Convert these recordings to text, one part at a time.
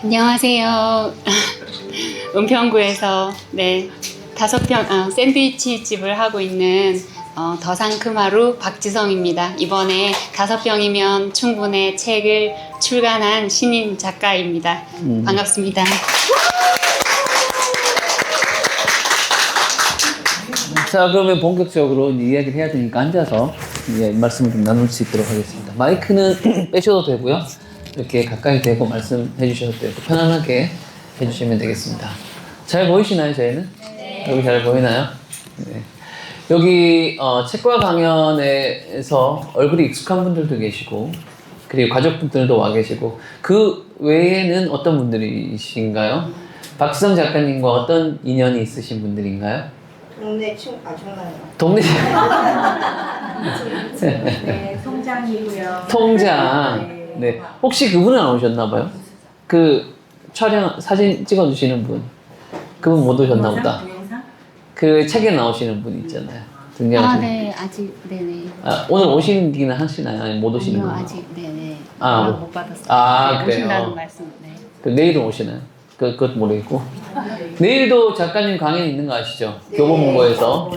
안녕하세요. 은평구에서 샌드위치 집을 하고 있는 더 상큼하루 박지성입니다. 이번에 5병이면 충분해 책을 출간한 신인 작가입니다. 반갑습니다. 자, 그러면 본격적으로 이야기를 해야 되니까 앉아서 이제 말씀을 좀 나눌 수 있도록 하겠습니다. 마이크는 빼셔도 되고요. 이렇게 가까이 대고 말씀해 주셔도 되고 편안하게 해주시면 되겠습니다. 잘 보이시나요, 저희는? 네. 여기 잘 보이나요? 네. 여기 책과 강연에서 얼굴이 익숙한 분들도 계시고 그리고 가족분들도 와 계시고 그 외에는 어떤 분들이신가요? 박수성 작가님과 어떤 인연이 있으신 분들인가요? 동네 아줌마요. 동네 네, 통장이고요. 통장. 네. 혹시 그분은 안 오셨나봐요? 그 촬영 사진 찍어주시는 분. 그분 못 오셨나 보다. 동영상? 그 책에 나오시는 분 있잖아요. 등장하시는. 네, 아직, 네네. 오늘 오시기는 하시나요? 아니면 못 오시는 아니요, 거예요? 아직, 네네. 뭐. 못 받았어요. 그래요? 오신다는 말씀, 네. 그 내일은 오시나요? 그것 모르겠고. 내일도 작가님 강연 있는 거 아시죠? 네. 교보문고에서.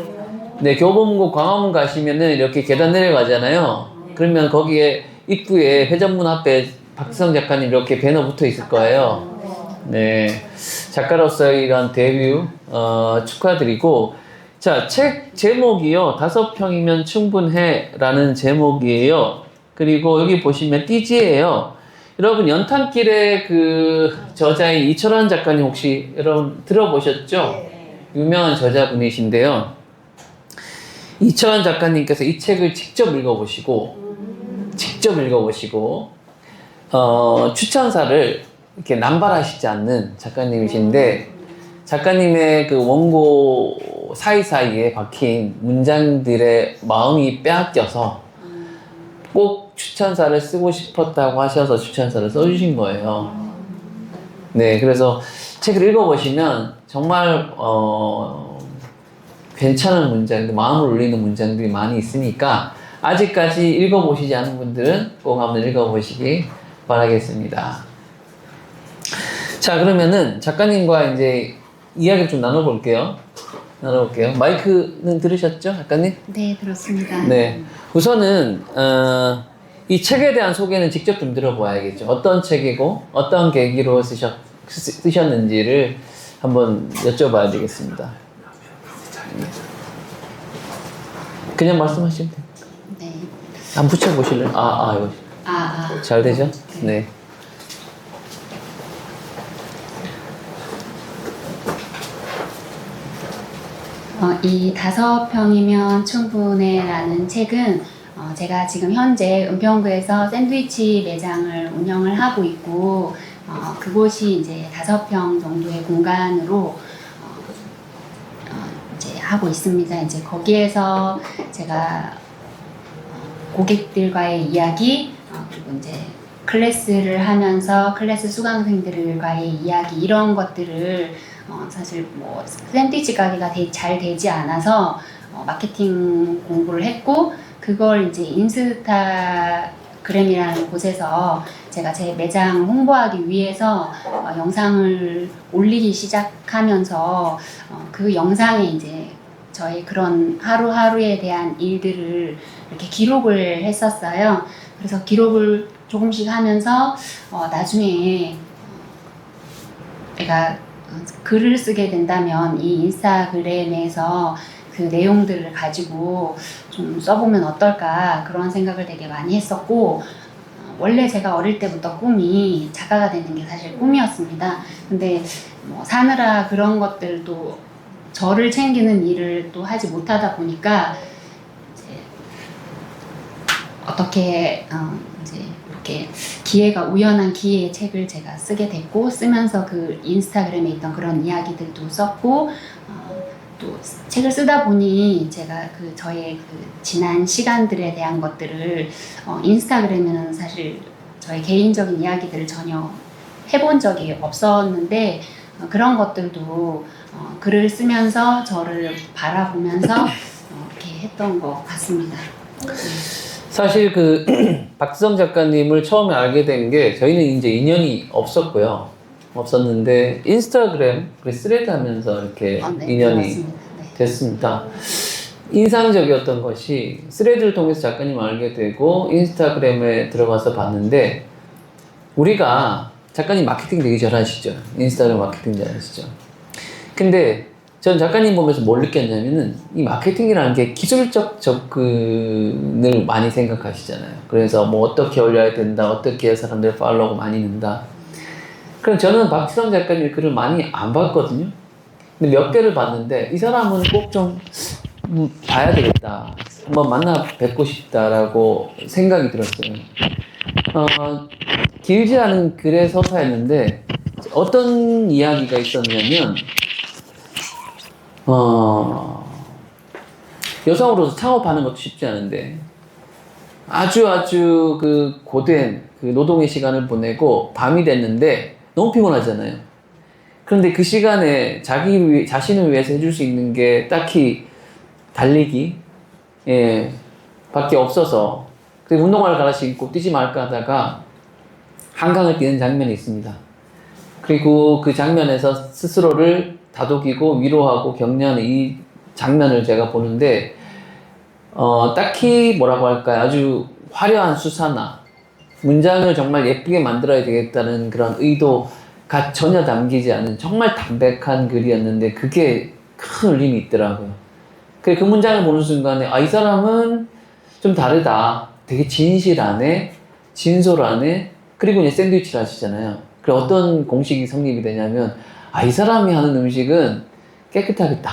네, 교보문고 광화문 가시면은 이렇게 계단 내려가잖아요. 그러면 거기에 입구에 회전문 앞에 박수성 작가님 이렇게 배너 붙어 있을 거예요. 네. 작가로서의 이런 데뷔, 축하드리고. 자, 책 제목이요. 5평이면 충분해 라는 제목이에요. 그리고 여기 보시면 띠지예요. 여러분, 연탄길의 그 저자인 이철환 작가님 혹시 여러분 들어보셨죠? 유명한 저자분이신데요. 이철환 작가님께서 이 책을 직접 읽어보시고 추천사를 이렇게 남발하시지 않는 작가님이신데 작가님의 그 원고 사이사이에 박힌 문장들의 마음이 빼앗겨서 꼭 추천사를 쓰고 싶었다고 하셔서 추천사를 써주신 거예요. 네, 그래서 책을 읽어보시면 정말 괜찮은 문장들, 마음을 울리는 문장들이 많이 있으니까 아직까지 읽어보시지 않은 분들은 꼭 한번 읽어보시기 바라겠습니다. 자, 그러면은 작가님과 이제 이야기를 좀 나눠볼게요. 마이크는 들으셨죠, 작가님? 네, 들었습니다. 네. 우선은, 이 책에 대한 소개는 직접 좀 들어봐야겠죠. 어떤 책이고, 어떤 계기로 쓰셨는지를 한번 여쭤봐야 되겠습니다. 그냥 말씀하시면 돼요. 네. 한번 붙여보실래요? 이거. 잘 되죠? 네. 이 5평이면 충분해라는 책은 제가 지금 현재 은평구에서 샌드위치 매장을 운영을 하고 있고 그곳이 이제 5평 정도의 공간으로 이제 하고 있습니다. 이제 거기에서 제가 고객들과의 이야기 그리고 이제 클래스를 하면서 클래스 수강생들과의 이야기 이런 것들을 사실 뭐 샌드위치 가게가 잘 되지 않아서 마케팅 공부를 했고 그걸 이제 인스타그램이라는 곳에서 제가 제 매장을 홍보하기 위해서 영상을 올리기 시작하면서 그 영상에 이제 저의 그런 하루하루에 대한 일들을 이렇게 기록을 했었어요. 그래서 기록을 조금씩 하면서 나중에 내가 글을 쓰게 된다면 이 인스타그램에서 그 내용들을 가지고 좀 써보면 어떨까 그런 생각을 되게 많이 했었고 원래 제가 어릴 때부터 꿈이 작가가 되는 게 사실 꿈이었습니다. 근데 뭐 사느라 그런 것들도 저를 챙기는 일을 또 하지 못하다 보니까 이제 어떻게 이제 이렇게 우연한 기회에 책을 제가 쓰게 됐고 쓰면서 그 인스타그램에 있던 그런 이야기들도 썼고 또 책을 쓰다 보니 제가 저의 지난 시간들에 대한 것들을 인스타그램에는 사실 저의 개인적인 이야기들을 전혀 해본 적이 없었는데 그런 것들도 글을 쓰면서 저를 바라보면서 이렇게 했던 것 같습니다. 사실 박수성 작가님을 처음에 알게 된 게 저희는 이제 인연이 없었고요. 없었는데 인스타그램, 스레드 하면서 이렇게 네, 인연이 맞습니다. 네. 됐습니다. 인상적이었던 것이 스레드를 통해서 작가님 알게 되고 인스타그램에 들어가서 봤는데 우리가 작가님 마케팅 되게 잘하시죠. 인스타그램 마케팅 잘하시죠. 근데 전 작가님 보면서 뭘 느꼈냐면은 이 마케팅이라는 게 기술적 접근을 많이 생각하시잖아요. 그래서 뭐 어떻게 올려야 된다, 어떻게 해야 사람들 팔로우가 많이 는다. 그럼 저는 박지성 작가님 글을 많이 안 봤거든요. 근데 몇 개를 봤는데 이 사람은 꼭 좀 봐야 되겠다. 한번 만나 뵙고 싶다라고 생각이 들었어요. 길지 않은 글의 서사였는데 어떤 이야기가 있었냐면 여성으로서 창업하는 것도 쉽지 않은데 아주 그 고된 그 노동의 시간을 보내고 밤이 됐는데 너무 피곤하잖아요. 그런데 그 시간에 자신을 위해서 해줄 수 있는 게 딱히 달리기 밖에 없어서 그리고 운동화를 갈아 신고 뛰지 말까 하다가 한강을 뛰는 장면이 있습니다. 그리고 그 장면에서 스스로를 다독이고 위로하고 격려하는 이 장면을 제가 보는데 딱히 뭐라고 할까요? 아주 화려한 수사나 문장을 정말 예쁘게 만들어야 되겠다는 그런 의도가 전혀 담기지 않은 정말 담백한 글이었는데 그게 큰 울림이 있더라고요. 그 문장을 보는 순간에 이 사람은 좀 다르다. 되게 진실하네, 진솔하네. 그리고 이제 샌드위치를 하시잖아요. 그래 어떤 공식이 성립이 되냐면 이 사람이 하는 음식은 깨끗하겠다,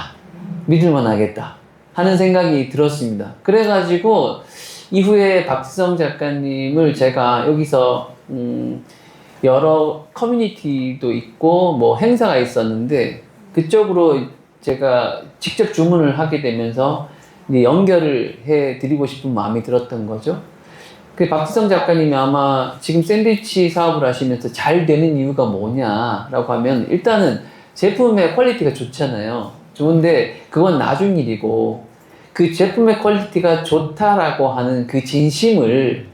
믿을만 하겠다 하는 생각이 들었습니다. 그래가지고 이후에 박지성 작가님을 제가 여기서 여러 커뮤니티도 있고 뭐 행사가 있었는데 그쪽으로 제가 직접 주문을 하게 되면서 이제 연결을 해드리고 싶은 마음이 들었던 거죠. 그 박지성 작가님이 아마 지금 샌드위치 사업을 하시면서 잘 되는 이유가 뭐냐라고 하면 일단은 제품의 퀄리티가 좋잖아요. 좋은데 그건 나중 일이고 그 제품의 퀄리티가 좋다라고 하는 그 진심을,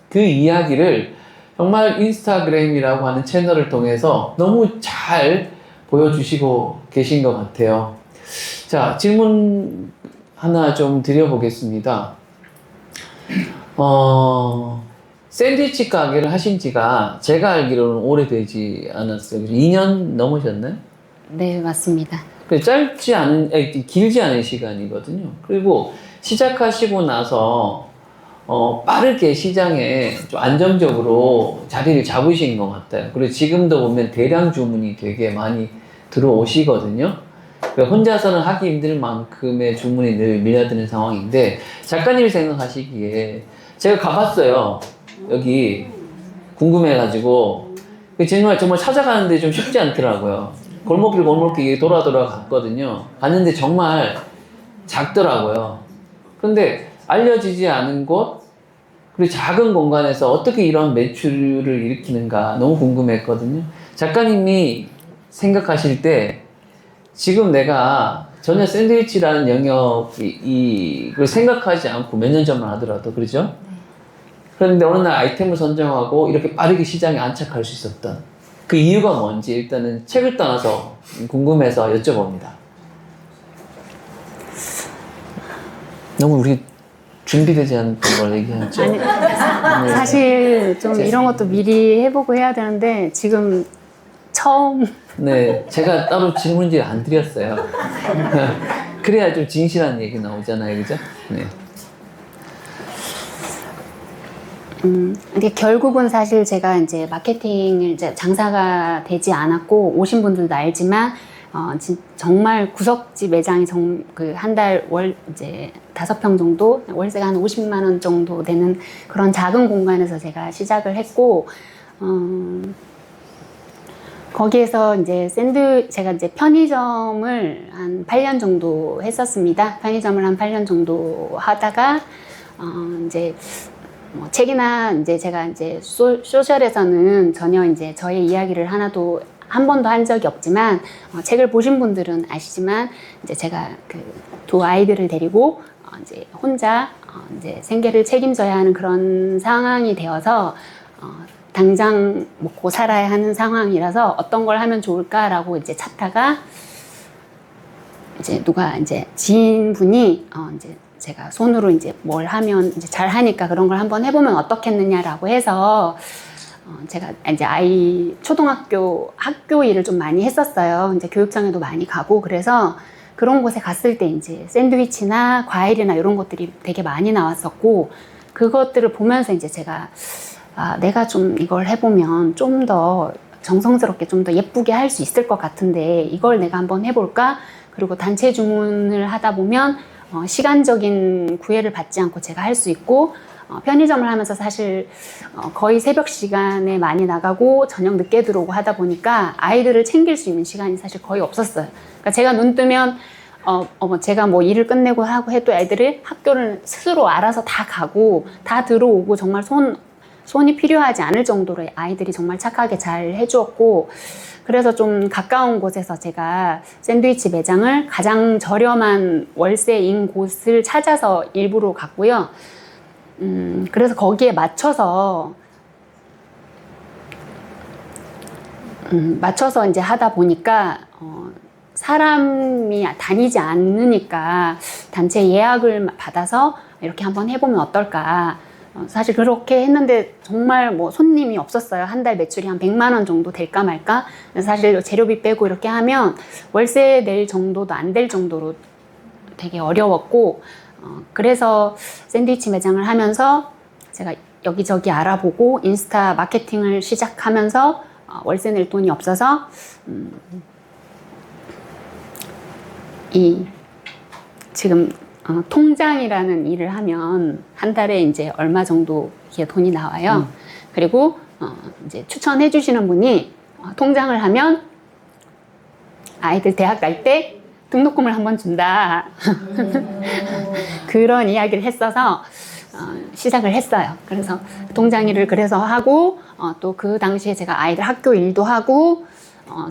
그 이야기를 정말 인스타그램이라고 하는 채널을 통해서 너무 잘 보여주시고 계신 것 같아요. 자, 질문 하나 좀 드려보겠습니다. 샌드위치 가게를 하신 지가 제가 알기로는 오래되지 않았어요. 2년 넘으셨나요? 네, 맞습니다. 길지 않은 시간이거든요. 그리고 시작하시고 나서 빠르게 시장에 좀 안정적으로 자리를 잡으신 것 같아요. 그리고 지금도 보면 대량 주문이 되게 많이 들어오시거든요. 그러니까 혼자서는 하기 힘들 만큼의 주문이 늘 밀려드는 상황인데 작가님이 생각하시기에 제가 가봤어요. 여기 궁금해가지고 정말 찾아가는데 좀 쉽지 않더라고요. 골목길 돌아 갔거든요. 갔는데 정말 작더라고요. 그런데 알려지지 않은 곳 그리고 작은 공간에서 어떻게 이런 매출을 일으키는가 너무 궁금했거든요. 작가님이 생각하실 때 지금 내가 전혀 샌드위치라는 영역이 이걸 생각하지 않고 몇 년 전만 하더라도 그러죠? 그런데 어느 날 아이템을 선정하고 이렇게 빠르게 시장에 안착할 수 있었던 그 이유가 뭔지 일단은 책을 떠나서 궁금해서 여쭤봅니다. 너무 우리 준비되지 않던 걸 얘기하죠? 아니, 사실 좀 이런 것도 미리 해보고 해야 되는데 지금 처음. 네, 제가 따로 질문지를 안 드렸어요. 그래야 좀 진실한 얘기 나오잖아요, 그죠? 네. 근데 결국은 사실 제가 이제 마케팅을 이제 장사가 되지 않았고 오신 분들도 알지만 정말 구석지 매장이 그 한 달 이제 5평 정도 월세가 한 50만 원 정도 되는 그런 작은 공간에서 제가 시작을 했고 거기에서 이제 제가 이제 편의점을 한 8년 정도 했었습니다. 편의점을 한 8년 정도 하다가 이제 책이나 이제 제가 이제 소셜에서는 전혀 이제 저의 이야기를 한 번도 한 적이 없지만 책을 보신 분들은 아시지만 이제 제가 그 두 아이들을 데리고 이제 혼자 이제 생계를 책임져야 하는 그런 상황이 되어서 당장 먹고 살아야 하는 상황이라서 어떤 걸 하면 좋을까라고 이제 찾다가 이제 누가 이제 지인분이 이제 제가 손으로 이제 뭘 하면 이제 잘 하니까 그런 걸 한번 해보면 어떻겠느냐라고 해서 제가 이제 아이 초등학교 학교 일을 좀 많이 했었어요. 이제 교육청에도 많이 가고 그래서 그런 곳에 갔을 때 이제 샌드위치나 과일이나 이런 것들이 되게 많이 나왔었고 그것들을 보면서 이제 제가 내가 좀 이걸 해보면 좀 더 정성스럽게 좀 더 예쁘게 할 수 있을 것 같은데 이걸 내가 한번 해볼까? 그리고 단체 주문을 하다 보면 시간적인 구애를 받지 않고 제가 할 수 있고 편의점을 하면서 사실 거의 새벽 시간에 많이 나가고 저녁 늦게 들어오고 하다 보니까 아이들을 챙길 수 있는 시간이 사실 거의 없었어요. 그러니까 제가 눈 뜨면 제가 뭐 일을 끝내고 하고 해도 애들이 학교를 스스로 알아서 다 가고 다 들어오고 정말 손이 필요하지 않을 정도로 아이들이 정말 착하게 잘 해주었고 그래서 좀 가까운 곳에서 제가 샌드위치 매장을 가장 저렴한 월세인 곳을 찾아서 일부러 갔고요. 그래서 거기에 맞춰서 이제 하다 보니까 사람이 다니지 않으니까 단체 예약을 받아서 이렇게 한번 해보면 어떨까. 사실 그렇게 했는데 정말 뭐 손님이 없었어요. 한 달 매출이 한 100만 원 정도 될까 말까. 사실 재료비 빼고 이렇게 하면 월세 낼 정도도 안 될 정도로 되게 어려웠고 그래서 샌드위치 매장을 하면서 제가 여기저기 알아보고 인스타 마케팅을 시작하면서 월세 낼 돈이 없어서 지금 통장이라는 일을 하면 한 달에 이제 얼마 정도 이게 돈이 나와요. 그리고 이제 추천해 주시는 분이 통장을 하면 아이들 대학 갈 때 등록금을 한번 준다. 그런 이야기를 했어서 시작을 했어요. 그래서 통장 일을 그래서 하고 또 그 당시에 제가 아이들 학교 일도 하고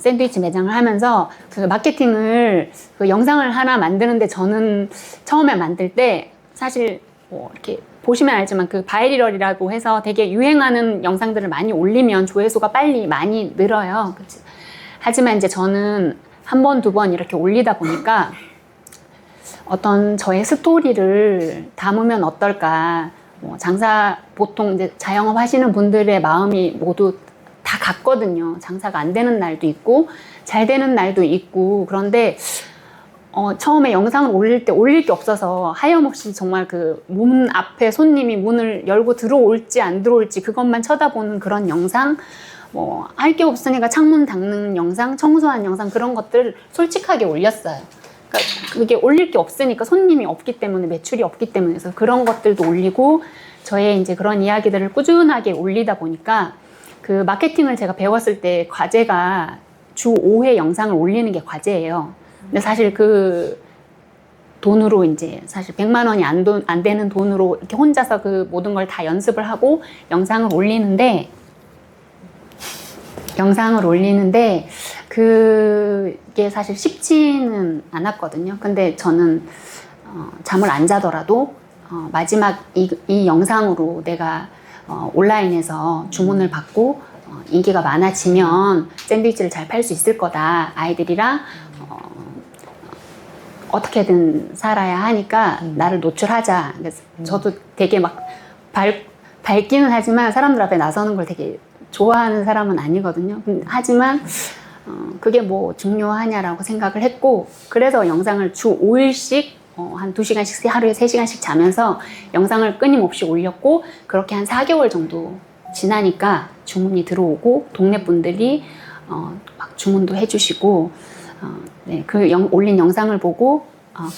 샌드위치 매장을 하면서 그 마케팅을 그 영상을 하나 만드는데 저는 처음에 만들 때 사실 뭐 이렇게 보시면 알지만 그 바이럴이라고 해서 되게 유행하는 영상들을 많이 올리면 조회수가 빨리 많이 늘어요. 그치? 하지만 이제 저는 한 번, 두 번 이렇게 올리다 보니까 어떤 저의 스토리를 담으면 어떨까. 뭐 장사 보통 이제 자영업 하시는 분들의 마음이 모두 다 같거든요. 장사가 안 되는 날도 있고 잘 되는 날도 있고 그런데 처음에 영상을 올릴 때 올릴 게 없어서 하염없이 정말 그 문 앞에 손님이 문을 열고 들어올지 안 들어올지 그것만 쳐다보는 그런 영상 뭐 할 게 없으니까 창문 닦는 영상, 청소한 영상 그런 것들 솔직하게 올렸어요. 그러니까 그게 올릴 게 없으니까 손님이 없기 때문에 매출이 없기 때문에 그래서 그런 것들도 올리고 저의 이제 그런 이야기들을 꾸준하게 올리다 보니까 그 마케팅을 제가 배웠을 때 과제가 주 5회 영상을 올리는 게 과제예요. 근데 사실 그 돈으로 이제 사실 100만 원이 안 되는 돈으로 이렇게 혼자서 그 모든 걸 다 연습을 하고 영상을 올리는데 그게 사실 쉽지는 않았거든요. 근데 저는 잠을 안 자더라도 마지막 이 영상으로 내가 온라인에서 주문을 받고 인기가 많아지면 샌드위치를 잘 팔 수 있을 거다. 아이들이랑 어떻게든 살아야 하니까 나를 노출하자. 그래서 저도 되게 막 밝기는 하지만 사람들 앞에 나서는 걸 되게 좋아하는 사람은 아니거든요. 하지만 그게 뭐 중요하냐라고 생각을 했고 그래서 영상을 주 5일씩 한 2시간씩 하루에 3시간씩 자면서 영상을 끊임없이 올렸고 그렇게 한 4개월 정도 지나니까 주문이 들어오고 동네 분들이 막 주문도 해주시고 네, 그 올린 영상을 보고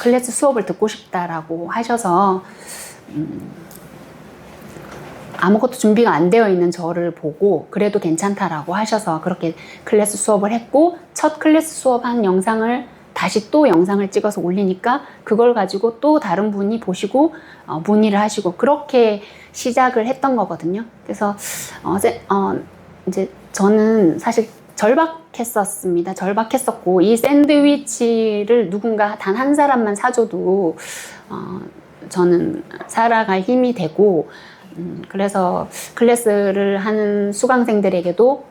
클래스 수업을 듣고 싶다라고 하셔서 아무것도 준비가 안 되어 있는 저를 보고 그래도 괜찮다라고 하셔서 그렇게 클래스 수업을 했고 첫 클래스 수업한 영상을 다시 또 영상을 찍어서 올리니까 그걸 가지고 또 다른 분이 보시고 문의를 하시고 그렇게 시작을 했던 거거든요. 그래서 이제 저는 사실 절박했었습니다. 절박했었고 이 샌드위치를 누군가 단 한 사람만 사줘도 저는 살아갈 힘이 되고 그래서 클래스를 하는 수강생들에게도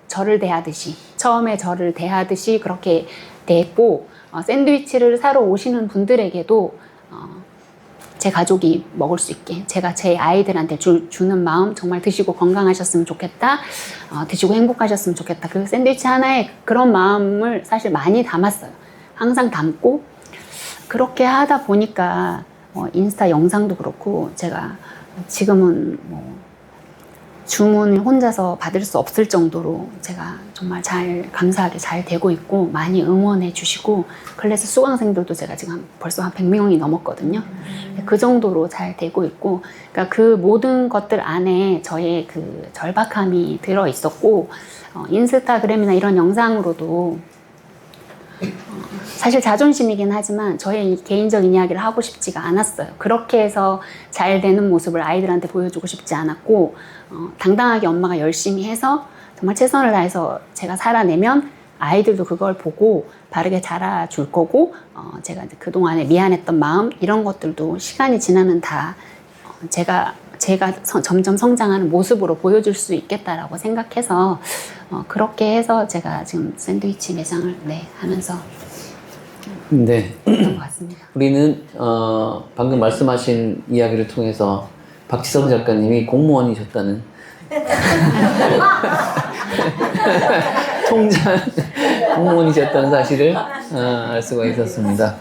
저를 대하듯이, 처음에 저를 대하듯이 그렇게 대했고, 샌드위치를 사러 오시는 분들에게도 제 가족이 먹을 수 있게, 제가 제 아이들한테 주는 마음, 정말 드시고 건강하셨으면 좋겠다, 드시고 행복하셨으면 좋겠다, 그 샌드위치 하나에 그런 마음을 사실 많이 담았어요. 항상 담고, 그렇게 하다 보니까 인스타 영상도 그렇고, 제가 지금은 주문을 혼자서 받을 수 없을 정도로 제가 정말 감사하게 잘 되고 있고, 많이 응원해 주시고, 클래스 수강생들도 제가 지금 벌써 한 100명이 넘었거든요. 그 정도로 잘 되고 있고, 그러니까 그 모든 것들 안에 저의 그 절박함이 들어 있었고, 인스타그램이나 이런 영상으로도 사실 자존심이긴 하지만 저의 개인적인 이야기를 하고 싶지가 않았어요. 그렇게 해서 잘 되는 모습을 아이들한테 보여주고 싶지 않았고, 당당하게 엄마가 열심히 해서 정말 최선을 다해서 제가 살아내면 아이들도 그걸 보고 바르게 자라줄 거고, 제가 이제 그동안에 미안했던 마음, 이런 것들도 시간이 지나면 다 제가 점점 성장하는 모습으로 보여줄 수 있겠다라고 생각해서 그렇게 해서 제가 지금 샌드위치 매장을 하면서 네. 그런 것 같습니다. 우리는 방금 말씀하신 이야기를 통해서 박지성 작가님이 공무원이셨다는 통장 공무원이셨다는 사실을 알 수가 있었습니다.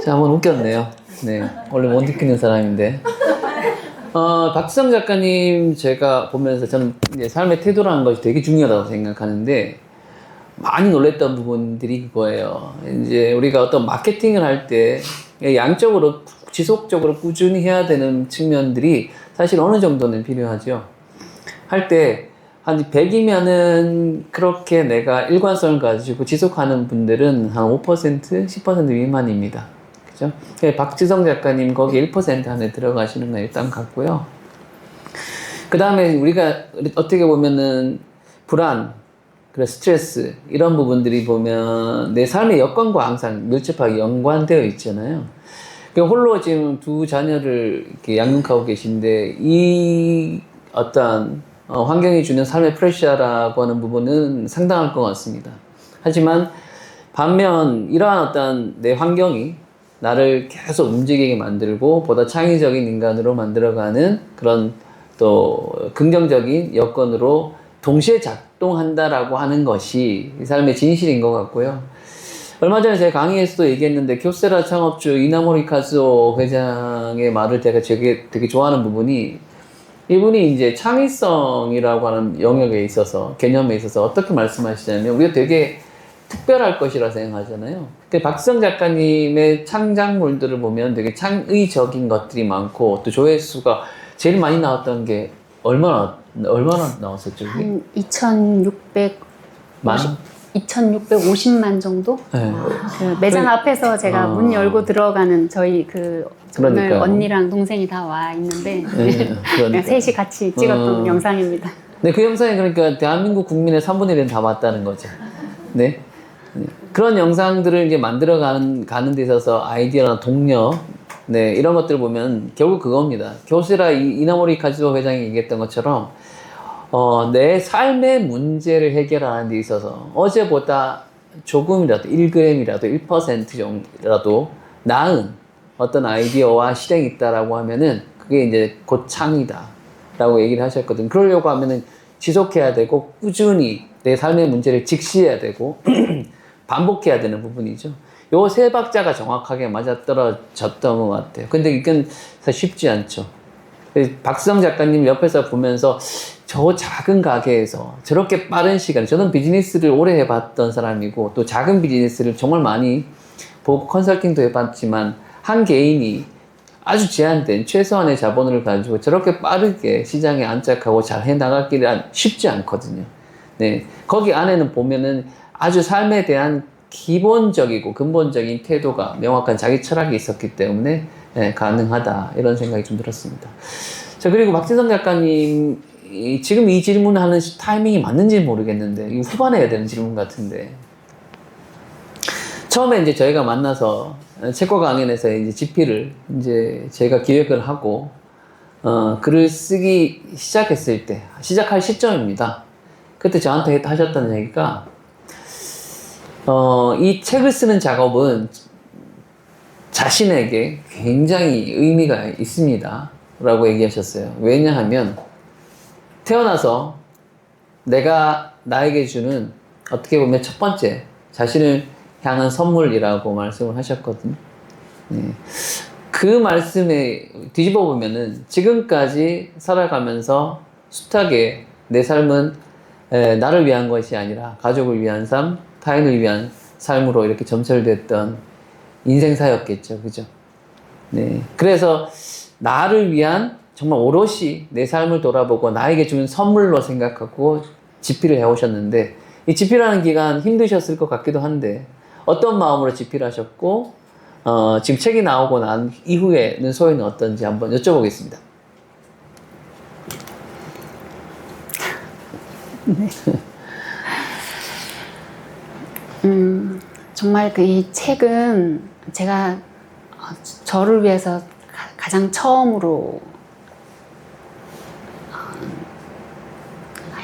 자, 한번 웃겼네요. 네, 원래 못 웃기는 사람인데. 박지성 작가님 제가 보면서 저는 이제 삶의 태도라는 것이 되게 중요하다고 생각하는데, 많이 놀랬던 부분들이 그거예요. 이제 우리가 어떤 마케팅을 할 때 양적으로 지속적으로 꾸준히 해야 되는 측면들이 사실 어느 정도는 필요하죠. 할 때 한 100이면은 그렇게 내가 일관성을 가지고 지속하는 분들은 한 5%, 10% 미만입니다. 그죠? 박지성 작가님 거기 1% 안에 들어가시는 건 일단 같고요. 그 다음에 우리가 어떻게 보면은 불안, 그래, 스트레스, 이런 부분들이 보면 내 삶의 여건과 항상 밀접하게 연관되어 있잖아요. 홀로 지금 두 자녀를 이렇게 양육하고 계신데, 이 어떤 환경이 주는 삶의 프레셔라고 하는 부분은 상당할 것 같습니다. 하지만 반면 이러한 어떤 내 환경이 나를 계속 움직이게 만들고 보다 창의적인 인간으로 만들어가는 그런 또 긍정적인 여건으로 동시에 작동한다라고 하는 것이 이 삶의 진실인 것 같고요. 얼마 전에 제가 강의에서도 얘기했는데, 교세라 창업주 이나모리 카즈오 회장의 말을 제가 되게 좋아하는 부분이, 이분이 이제 창의성이라고 하는 영역에 있어서, 개념에 있어서 어떻게 말씀하시냐면, 우리가 되게 특별할 것이라 생각하잖아요. 박지성 작가님의 창작물들을 보면 되게 창의적인 것들이 많고, 또 조회수가 제일 많이 나왔던 게 얼마나 나왔었죠? 한 2,650만 정도? 네. 그 매장 앞에서 제가 문 열고 들어가는 저희 오늘 그러니까요. 언니랑 동생이 다 와 있는데, 네, 그냥 셋이 같이 찍었던 영상입니다. 네, 그 영상이 그러니까 대한민국 국민의 3분의 1은 다 봤다는 거죠. 네. 그런 영상들을 이제 가는 데 있어서 아이디어나 동력, 네, 이런 것들을 보면 결국 그겁니다. 교수라 이나모리 카즈오 회장이 얘기했던 것처럼, 내 삶의 문제를 해결하는 데 있어서 어제보다 조금이라도 1g이라도 1%라도 나은 어떤 아이디어와 실행이 있다라고 하면은 그게 이제 곧 창이다 라고 얘기를 하셨거든. 그러려고 하면은 지속해야 되고 꾸준히 내 삶의 문제를 직시해야 되고 반복해야 되는 부분이죠. 요 세 박자가 정확하게 맞아떨어졌던 것 같아요. 근데 이건 쉽지 않죠. 박수성 작가님 옆에서 보면서 저 작은 가게에서 저렇게 빠른 시간에, 저는 비즈니스를 오래 해봤던 사람이고 또 작은 비즈니스를 정말 많이 보고 컨설팅도 해봤지만, 한 개인이 아주 제한된 최소한의 자본을 가지고 저렇게 빠르게 시장에 안착하고 잘 해나가기는 쉽지 않거든요. 네. 거기 안에는 보면은 아주 삶에 대한 기본적이고 근본적인 태도가, 명확한 자기 철학이 있었기 때문에 가능하다, 이런 생각이 좀 들었습니다. 자, 그리고 박지성 작가님, 지금 이 질문하는 타이밍이 맞는지 모르겠는데, 이거 후반에 해야 되는 질문 같은데, 처음에 이제 저희가 만나서 책과 강연에서 이제 집필을 이제 제가 기획을 하고, 글을 쓰기 시작했을 때, 시작할 시점입니다. 그때 저한테 하셨던 얘기가, 이 책을 쓰는 작업은 자신에게 굉장히 의미가 있습니다. 라고 얘기하셨어요. 왜냐하면, 태어나서 내가 나에게 주는 어떻게 보면 첫 번째 자신을 향한 선물이라고 말씀을 하셨거든요. 네. 그 말씀에 뒤집어 보면은 지금까지 살아가면서 숱하게 내 삶은 나를 위한 것이 아니라 가족을 위한 삶, 타인을 위한 삶으로 이렇게 점철됐던 인생사였겠죠. 그죠? 네. 그래서 나를 위한 정말 오롯이 내 삶을 돌아보고 나에게 주는 선물로 생각하고 집필을 해오셨는데, 이 집필하는 기간 힘드셨을 것 같기도 한데 어떤 마음으로 집필하셨고 지금 책이 나오고 난 이후에는 소연은 어떤지 한번 여쭤보겠습니다. 네. 정말 이 책은 제가 저를 위해서 가장 처음으로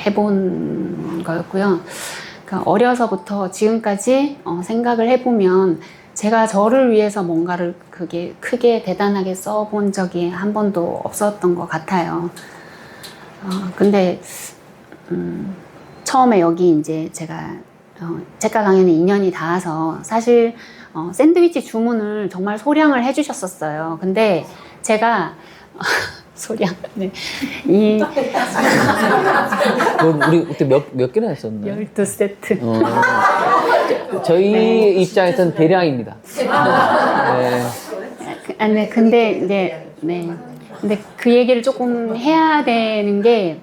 해본 거였고요. 그러니까 어려서부터 지금까지 생각을 해보면 제가 저를 위해서 뭔가를 그게 크게 대단하게 써본 적이 한 번도 없었던 것 같아요. 근데 처음에 여기 이제 제가 책가 강연에 2년이 닿아서 사실 샌드위치 주문을 정말 소량을 해주셨었어요. 근데 제가 소량. 네. 우리 그때 몇 개나 했었나요? 12세트. 저희 입장에서는 대량입니다. 네. 네, 근데 이제, 네. 근데 그 얘기를 조금 해야 되는 게,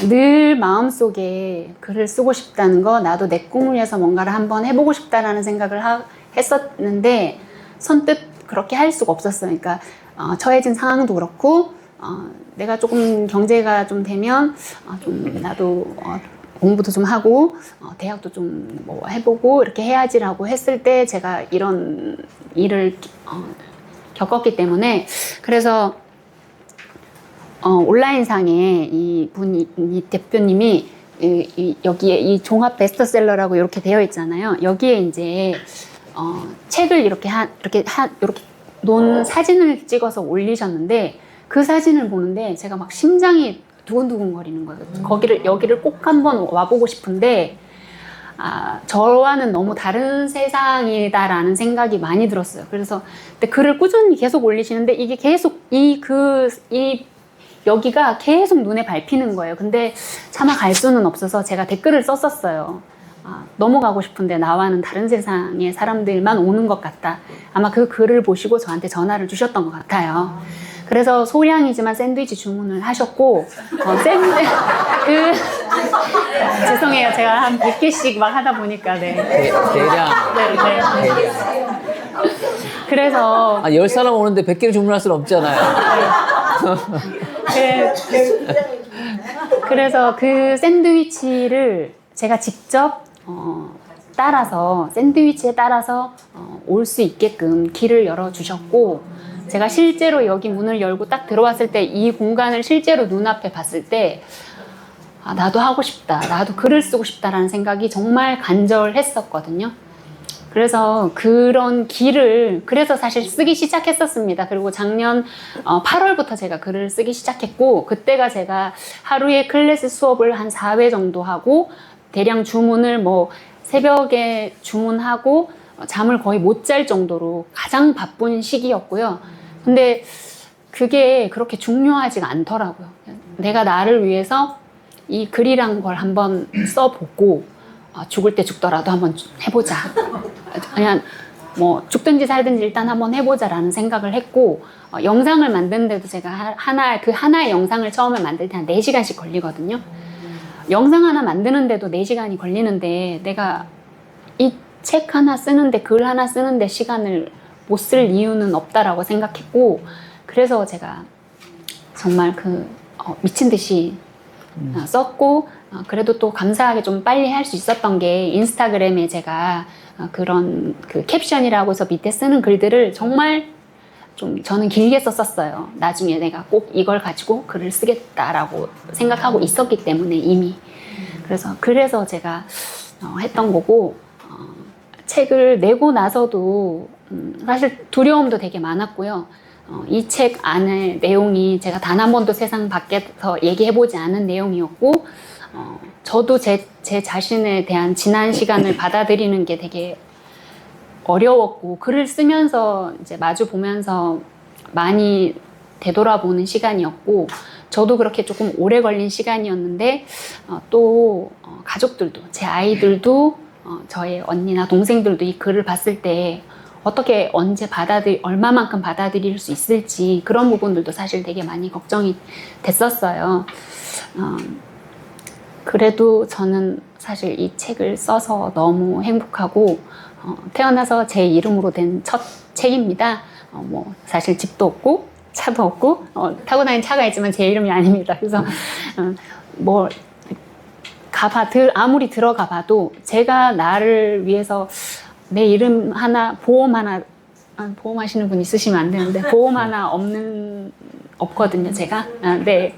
늘 마음속에 글을 쓰고 싶다는 거, 나도 내 꿈을 위해서 뭔가를 한번 해보고 싶다라는 생각을 했었는데, 선뜻 그렇게 할 수가 없었어요. 그러니까, 처해진 상황도 그렇고, 내가 조금 경제가 좀 되면, 좀 나도 공부도 좀 하고, 대학도 좀 뭐 해보고, 이렇게 해야지라고 했을 때 제가 이런 일을 겪었기 때문에, 그래서, 온라인상에 이 대표님이 여기에 이 종합 베스트셀러라고 이렇게 되어 있잖아요. 여기에 이제, 책을 이렇게 논 사진을 찍어서 올리셨는데 그 사진을 보는데 제가 막 심장이 두근두근 거리는 거예요. 여기를 꼭 한번 와보고 싶은데 저와는 너무 다른 세상이다라는 생각이 많이 들었어요. 그래서 근데 글을 꾸준히 계속 올리시는데 이게 계속 여기가 계속 눈에 밟히는 거예요. 근데 차마 갈 수는 없어서 제가 댓글을 썼었어요. 넘어가고 싶은데 나와는 다른 세상의 사람들만 오는 것 같다. 아마 그 글을 보시고 저한테 전화를 주셨던 것 같아요. 그래서 소량이지만 샌드위치 주문을 하셨고, 죄송해요. 제가 한 100개씩 막 하다 보니까, 네. 대량. 네. 그래서. 10사람 오는데 100개를 주문할 수는 없잖아요. 그래서 그 샌드위치를 제가 직접 샌드위치에 따라서 올 수 있게끔 길을 열어주셨고, 제가 실제로 여기 문을 열고 딱 들어왔을 때 이 공간을 실제로 눈앞에 봤을 때 나도 하고 싶다, 나도 글을 쓰고 싶다라는 생각이 정말 간절했었거든요. 그래서 그런 길을 그래서 사실 쓰기 시작했었습니다. 그리고 작년 8월부터 제가 글을 쓰기 시작했고, 그때가 제가 하루에 클래스 수업을 한 4회 정도 하고 대량 주문을 새벽에 주문하고 잠을 거의 못 잘 정도로 가장 바쁜 시기였고요. 근데 그게 그렇게 중요하지가 않더라고요. 내가 나를 위해서 이 글이란 걸 한번 써보고 죽을 때 죽더라도 한번 해보자. 그냥 죽든지 살든지 일단 한번 해보자라는 생각을 했고, 영상을 만드는데도 제가 하나의 영상을 처음에 만들 때 한 4시간씩 걸리거든요. 영상 하나 만드는데도 4시간이 걸리는데 내가 이 책 하나 쓰는데 글 하나 쓰는데 시간을 못 쓸 이유는 없다라고 생각했고, 그래서 제가 정말 미친 듯이 썼고, 그래도 또 감사하게 좀 빨리 할 수 있었던 게 인스타그램에 제가 그런 캡션이라고 해서 밑에 쓰는 글들을 정말 좀 저는 길게 썼었어요. 나중에 내가 꼭 이걸 가지고 글을 쓰겠다라고 생각하고 있었기 때문에 이미. 그래서 제가 했던 거고, 책을 내고 나서도 사실 두려움도 되게 많았고요. 이 책 안에 내용이 제가 단 한 번도 세상 밖에서 얘기해보지 않은 내용이었고, 저도 제 자신에 대한 지난 시간을 받아들이는 게 되게 어려웠고, 글을 쓰면서 이제 마주 보면서 많이 되돌아보는 시간이었고, 저도 그렇게 조금 오래 걸린 시간이었는데, 또 가족들도, 제 아이들도, 저의 언니나 동생들도 이 글을 봤을 때 어떻게 언제 얼마만큼 받아들일 수 있을지 그런 부분들도 사실 되게 많이 걱정이 됐었어요. 그래도 저는 사실 이 책을 써서 너무 행복하고, 태어나서 제 이름으로 된 첫 책입니다. 뭐 사실 집도 없고 차도 없고 타고 다니는 차가 있지만 제 이름이 아닙니다. 그래서 뭐 아무리 들어가 봐도 제가 나를 위해서 내 이름 하나, 보험하시는 분 있으시면 안 되는데, 보험 하나 없거든요, 제가. 네.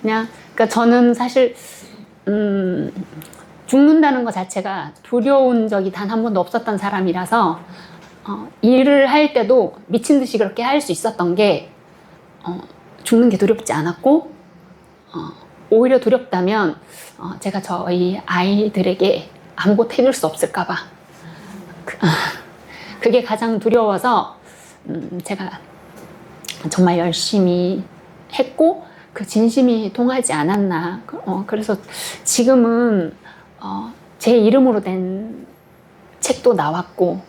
그러니까 저는 사실, 죽는다는 것 자체가 두려운 적이 단 한 번도 없었던 사람이라서, 일을 할 때도 미친 듯이 그렇게 할 수 있었던 게, 죽는 게 두렵지 않았고, 오히려 두렵다면, 제가 저희 아이들에게 아무것도 해줄 수 없을까봐. 그게 가장 두려워서 제가 정말 열심히 했고 그 진심이 통하지 않았나. 그래서 지금은 제 이름으로 된 책도 나왔고,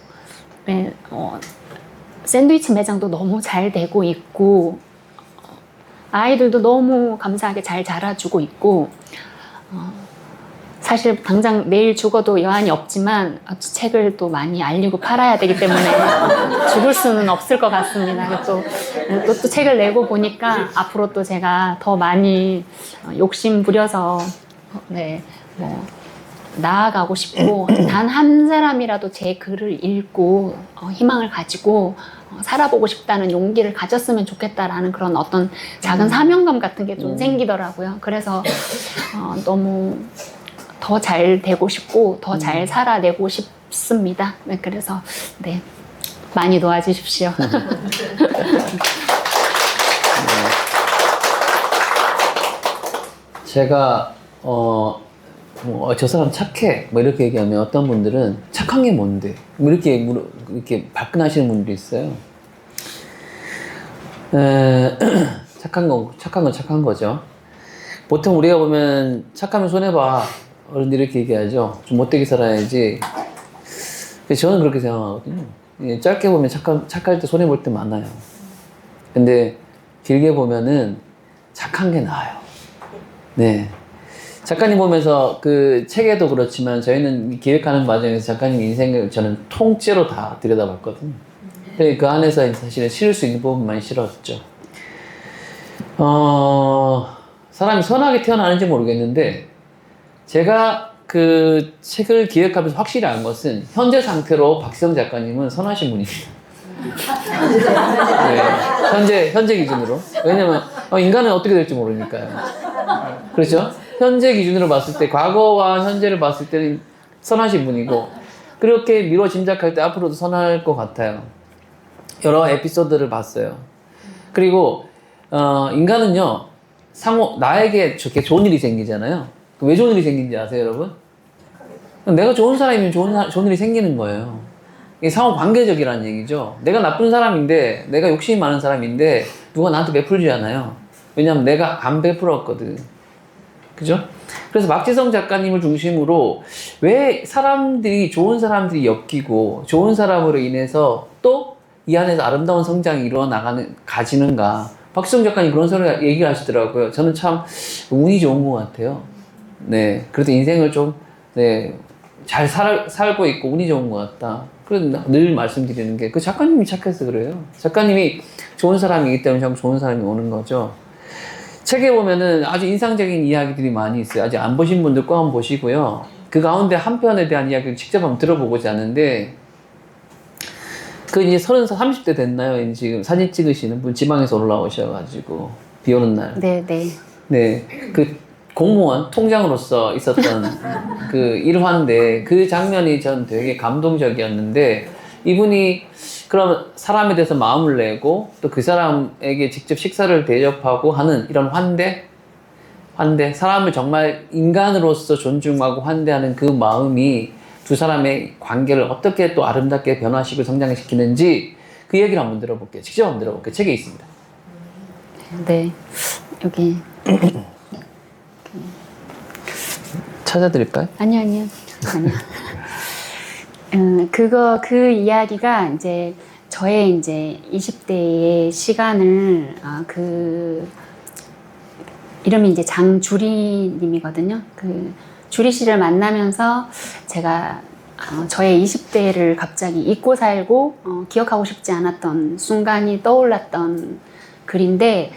샌드위치 매장도 너무 잘 되고 있고, 아이들도 너무 감사하게 잘 자라주고 있고, 사실 당장 내일 죽어도 여한이 없지만 책을 또 많이 알리고 팔아야 되기 때문에 죽을 수는 없을 것 같습니다. 또 책을 내고 보니까 앞으로 또 제가 더 많이 욕심 부려서 나아가고 싶고, 단 한 사람이라도 제 글을 읽고 희망을 가지고 살아보고 싶다는 용기를 가졌으면 좋겠다라는 그런 어떤 작은 사명감 같은 게 좀 생기더라고요. 그래서 너무 더 잘 되고 싶고 더 잘 살아내고 싶습니다. 네, 그래서 많이 도와주십시오. 제가 저 사람 착해 뭐 이렇게 얘기하면 어떤 분들은 착한 게 뭔데 뭐 이렇게 발끈하시는 분들이 있어요. 착한 건 착한 거죠. 보통 우리가 보면 착하면 손해봐 어른들이 이렇게 얘기하죠. 좀 못되게 살아야지. 저는 그렇게 생각하거든요. 짧게 보면 착할 때 손해 볼 때 많아요. 근데 길게 보면은 착한 게 나아요. 네. 작가님 보면서 그 책에도 그렇지만 저희는 기획하는 과정에서 작가님 인생을 저는 통째로 다 들여다봤거든요. 그 안에서 사실은 실을 수 있는 부분만 실었죠. 사람이 선하게 태어나는지 모르겠는데 제가 그 책을 기획하면서 확실히 안 것은 현재 상태로 박시성 작가님은 선하신 분입니다. 네, 현재 기준으로. 왜냐면 인간은 어떻게 될지 모르니까요. 그렇죠? 현재 기준으로 봤을 때 과거와 현재를 봤을 때는 선하신 분이고 그렇게 미뤄 짐작할 때 앞으로도 선할 것 같아요. 여러 에피소드를 봤어요. 그리고 인간은요 나에게 저렇게 좋은 일이 생기잖아요. 왜 좋은 일이 생긴지 아세요, 여러분? 내가 좋은 사람이면 좋은 일이 생기는 거예요. 이게 상호 관계적이라는 얘기죠. 내가 나쁜 사람인데, 내가 욕심이 많은 사람인데, 누가 나한테 베풀지 않아요. 왜냐면 내가 안 베풀었거든. 그죠? 그래서 박지성 작가님을 중심으로 왜 좋은 사람들이 엮이고, 좋은 사람으로 인해서 또 이 안에서 아름다운 성장이 가지는가. 박지성 작가님 그런 얘기를 하시더라고요. 저는 참 운이 좋은 것 같아요. 네. 그래도 인생을 좀, 잘 살고 있고 운이 좋은 것 같다. 그래서 늘 말씀드리는 게 그 작가님이 착해서 그래요. 작가님이 좋은 사람이기 때문에 참 좋은 사람이 오는 거죠. 책에 보면은 아주 인상적인 이야기들이 많이 있어요. 아직 안 보신 분들 꼭 한번 보시고요. 그 가운데 한 편에 대한 이야기를 직접 한번 들어보고자 하는데, 그 이제 30대 됐나요? 이제 지금 사진 찍으시는 분 지방에서 올라오셔가지고 비 오는 날. 네, 네. 네, 그 공무원 통장으로서 있었던 그 일화인데 그 장면이 전 되게 감동적이었는데 이분이 그럼 사람에 대해서 마음을 내고 또 그 사람에게 직접 식사를 대접하고 하는 이런 환대, 사람을 정말 인간으로서 존중하고 환대하는 그 마음이 두 사람의 관계를 어떻게 또 아름답게 변화시키고 성장시키는지 그 얘기를 한번 들어볼게요. 직접 한번 들어볼게요. 책에 있습니다. 네. 여기. 찾아드릴까요? 아니요. 아니요. 그 이야기가 이제 저의 이제 20대의 시간을, 이름이 이제 장주리님이거든요. 그 주리 씨를 만나면서 제가 저의 20대를 갑자기 잊고 살고 기억하고 싶지 않았던 순간이 떠올랐던 글인데,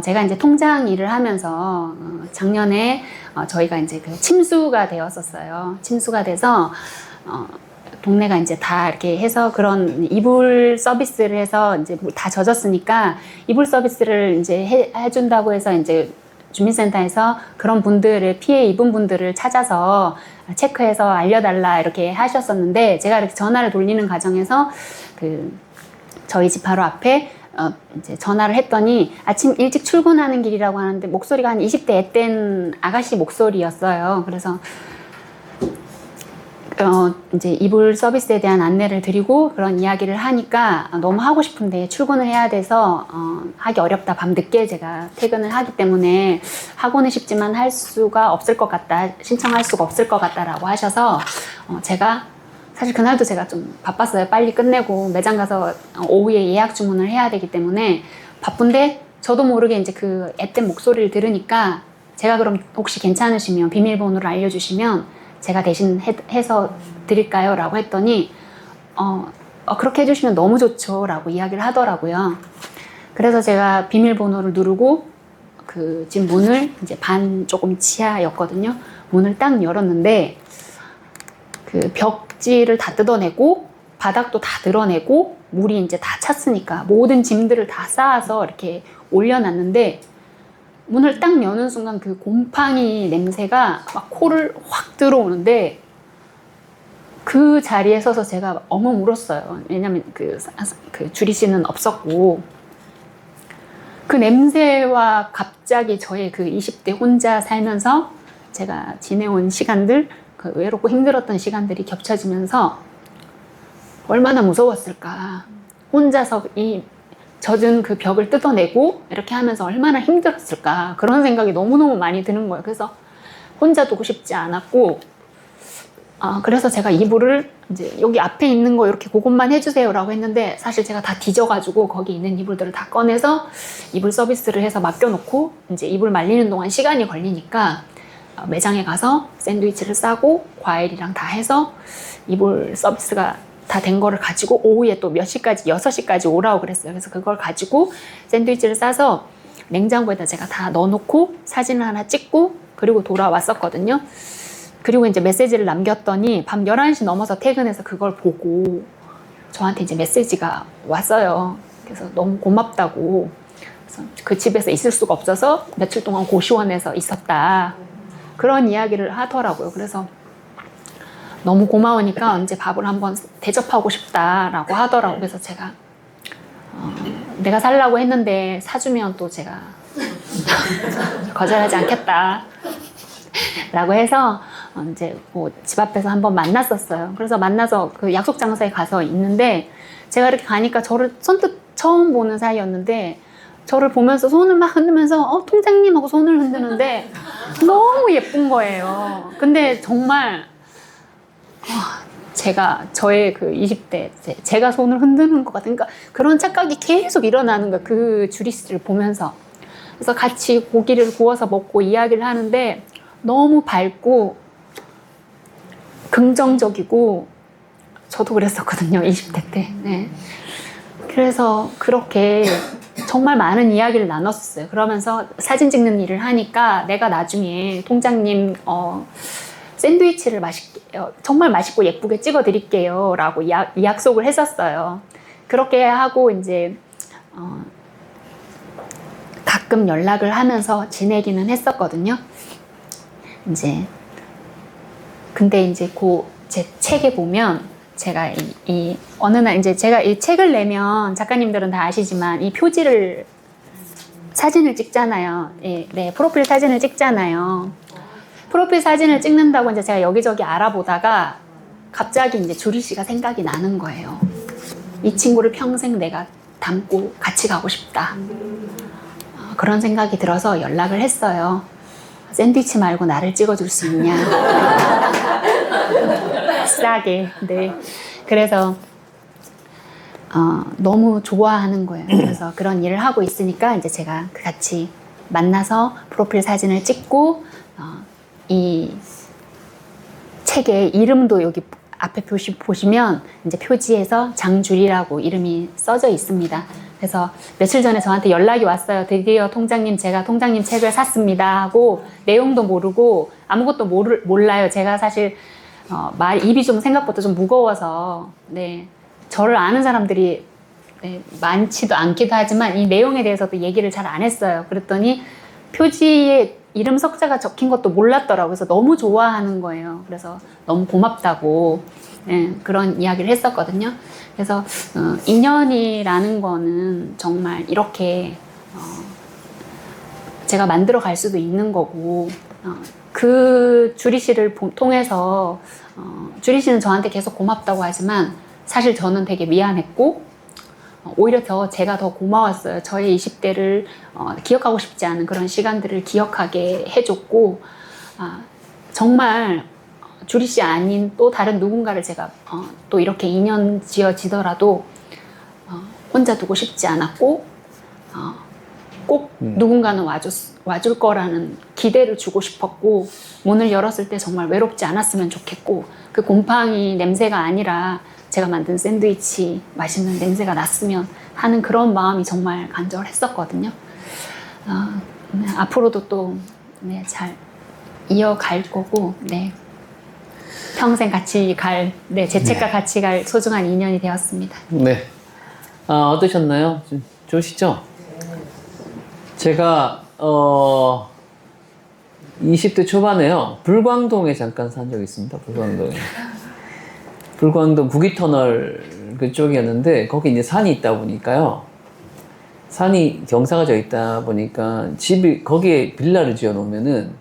제가 이제 통장 일을 하면서 작년에 저희가 이제 그 침수가 되었었어요. 침수가 돼서 동네가 이제 다 이렇게 해서 그런 이불 서비스를 해서 이제 다 젖었으니까 이불 서비스를 이제 해준다고 해서 이제 주민센터에서 그런 분들을 피해 입은 분들을 찾아서 체크해서 알려달라 이렇게 하셨었는데, 제가 이렇게 전화를 돌리는 과정에서 그 저희 집 바로 앞에 이제 전화를 했더니 아침 일찍 출근하는 길이라고 하는데 목소리가 한 20대 앳된 아가씨 목소리였어요. 그래서 이제 이불 서비스에 대한 안내를 드리고 그런 이야기를 하니까 너무 하고 싶은데 출근을 해야 돼서 하기 어렵다. 밤늦게 제가 퇴근을 하기 때문에 하고는 싶지만 할 수가 없을 것 같다. 신청할 수가 없을 것 같다라고 하셔서 제가 사실 그날도 제가 좀 바빴어요. 빨리 끝내고 매장 가서 오후에 예약 주문을 해야 되기 때문에 바쁜데 저도 모르게 이제 그 앳된 목소리를 들으니까 제가 그럼 혹시 괜찮으시면 비밀번호를 알려주시면 제가 대신 해서 드릴까요? 라고 했더니 그렇게 해주시면 너무 좋죠 라고 이야기를 하더라고요. 그래서 제가 비밀번호를 누르고 그 집 문을 이제 반 조금 치아였거든요. 문을 딱 열었는데 그 벽지를 다 뜯어내고 바닥도 다 드러내고 물이 이제 다 찼으니까 모든 짐들을 다 쌓아서 이렇게 올려놨는데, 문을 딱 여는 순간 그 곰팡이 냄새가 막 코를 확 들어오는데 그 자리에 서서 제가 엉엉 울었어요. 왜냐면 그 주리 씨는 없었고, 그 냄새와 갑자기 저의 그 20대 혼자 살면서 제가 지내온 시간들, 그 외롭고 힘들었던 시간들이 겹쳐지면서 얼마나 무서웠을까. 혼자서 이 젖은 그 벽을 뜯어내고 이렇게 하면서 얼마나 힘들었을까. 그런 생각이 너무너무 많이 드는 거예요. 그래서 혼자 두고 싶지 않았고, 그래서 제가 이불을 이제 여기 앞에 있는 거 이렇게 그것만 해주세요라고 했는데, 사실 제가 다 뒤져가지고 거기 있는 이불들을 다 꺼내서 이불 서비스를 해서 맡겨놓고 이제 이불 말리는 동안 시간이 걸리니까 매장에 가서 샌드위치를 싸고 과일이랑 다 해서 이불 서비스가 다 된 거를 가지고 오후에 또 몇 시까지, 6시까지 오라고 그랬어요. 그래서 그걸 가지고 샌드위치를 싸서 냉장고에다 제가 다 넣어놓고 사진을 하나 찍고 그리고 돌아왔었거든요. 그리고 이제 메시지를 남겼더니 밤 11시 넘어서 퇴근해서 그걸 보고 저한테 이제 메시지가 왔어요. 그래서 너무 고맙다고. 그래서 그 집에서 있을 수가 없어서 며칠 동안 고시원에서 있었다. 그런 이야기를 하더라고요. 그래서 너무 고마우니까 언제 밥을 한번 대접하고 싶다라고 하더라고요. 그래서 제가 내가 살라고 했는데 사주면 또 제가 거절하지 않겠다 라고 해서 이제 뭐 집 앞에서 한번 만났었어요. 그래서 만나서 그 약속 장소에 가서 있는데, 제가 이렇게 가니까 저를 선뜻 처음 보는 사이였는데 저를 보면서 손을 막 흔들면서 통장님 하고 손을 흔드는데 너무 예쁜 거예요. 근데 정말 제가 저의 그 20대 제가 손을 흔드는 것 같은, 그러니까 그런 착각이 계속 일어나는 거예요. 그 주리 씨를 보면서. 그래서 같이 고기를 구워서 먹고 이야기를 하는데 너무 밝고 긍정적이고, 저도 그랬었거든요, 20대 때. 네. 그래서 그렇게 정말 많은 이야기를 나눴었어요. 그러면서 사진 찍는 일을 하니까 내가 나중에 통장님 샌드위치를 정말 맛있고 예쁘게 찍어 드릴게요 라고 이 약속을 했었어요. 그렇게 하고 이제 가끔 연락을 하면서 지내기는 했었거든요. 이제 근데 이제 제 책에 보면 제가 이 어느 날 이제 제가 이 책을 내면 작가님들은 다 아시지만 이 표지를 사진을 찍잖아요. 예, 네, 프로필 사진을 찍잖아요. 프로필 사진을 찍는다고 이제 제가 여기저기 알아보다가 갑자기 이제 주리 씨가 생각이 나는 거예요. 이 친구를 평생 내가 닮고 같이 가고 싶다. 그런 생각이 들어서 연락을 했어요. 샌드위치 말고 나를 찍어줄 수 있냐. 싸게. 네. 그래서 너무 좋아하는 거예요. 그래서 그런 일을 하고 있으니까 이제 제가 같이 만나서 프로필 사진을 찍고 이 책의 이름도 여기 앞에 보시면 이제 표지에서 장주리라고 이름이 써져 있습니다. 그래서 며칠 전에 저한테 연락이 왔어요. 드디어 통장님, 제가 통장님 책을 샀습니다 하고 내용도 모르고 아무것도 몰라요. 제가 사실 입이 좀 생각보다 좀 무거워서 네, 저를 아는 사람들이 네, 많지도 않기도 하지만 이 내용에 대해서도 얘기를 잘 안 했어요. 그랬더니 표지에 이름 석자가 적힌 것도 몰랐더라고요. 그래서 너무 좋아하는 거예요. 그래서 너무 고맙다고 네, 그런 이야기를 했었거든요. 그래서 인연이라는 거는 정말 이렇게 제가 만들어 갈 수도 있는 거고 그 주리 씨를 통해서 주리 씨는 저한테 계속 고맙다고 하지만 사실 저는 되게 미안했고 오히려 제가 더 고마웠어요. 저의 20대를 기억하고 싶지 않은 그런 시간들을 기억하게 해줬고 정말 주리 씨 아닌 또 다른 누군가를 제가 또 이렇게 인연 지어지더라도 혼자 두고 싶지 않았고 꼭 누군가는 와줄 거라는 기대를 주고 싶었고 문을 열었을 때 정말 외롭지 않았으면 좋겠고 그 곰팡이 냄새가 아니라 제가 만든 샌드위치 맛있는 냄새가 났으면 하는 그런 마음이 정말 간절했었거든요. 네, 앞으로도 또 네, 잘 이어갈 거고 네, 평생 같이 네, 제 책과 네. 같이 갈 소중한 인연이 되었습니다. 네. 어떠셨나요? 좀 좋으시죠? 제가 20대 초반에요. 불광동에 잠깐 산 적이 있습니다. 불광동 구기터널 그쪽이었는데 거기 이제 산이 있다 보니까요. 산이 경사가 져 있다 보니까 집이 거기에 빌라를 지어 놓으면은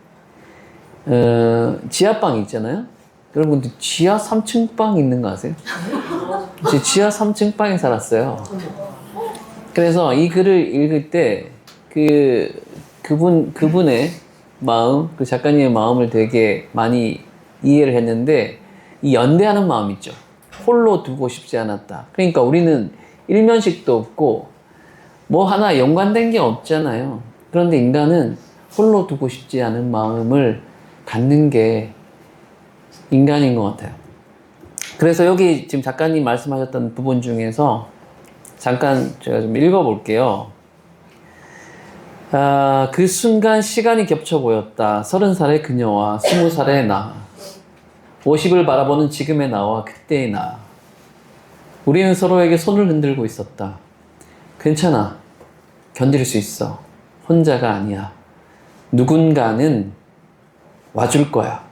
지하방이 있잖아요. 여러분들 지하 3층 방 있는 거 아세요? 제 지하 3층 방에 살았어요. 그래서 이 글을 읽을 때 그분의 마음, 그 작가님의 마음을 되게 많이 이해를 했는데 이 연대하는 마음 있죠. 홀로 두고 싶지 않았다. 그러니까 우리는 일면식도 없고 뭐 하나 연관된 게 없잖아요. 그런데 인간은 홀로 두고 싶지 않은 마음을 갖는 게 인간인 것 같아요. 그래서 여기 지금 작가님 말씀하셨던 부분 중에서 잠깐 제가 좀 읽어볼게요. 그 순간 시간이 겹쳐 보였다. 30살의 그녀와 20살의 나. 50을 바라보는 지금의 나와 그때의 나. 우리는 서로에게 손을 흔들고 있었다. 괜찮아. 견딜 수 있어. 혼자가 아니야. 누군가는 와줄 거야.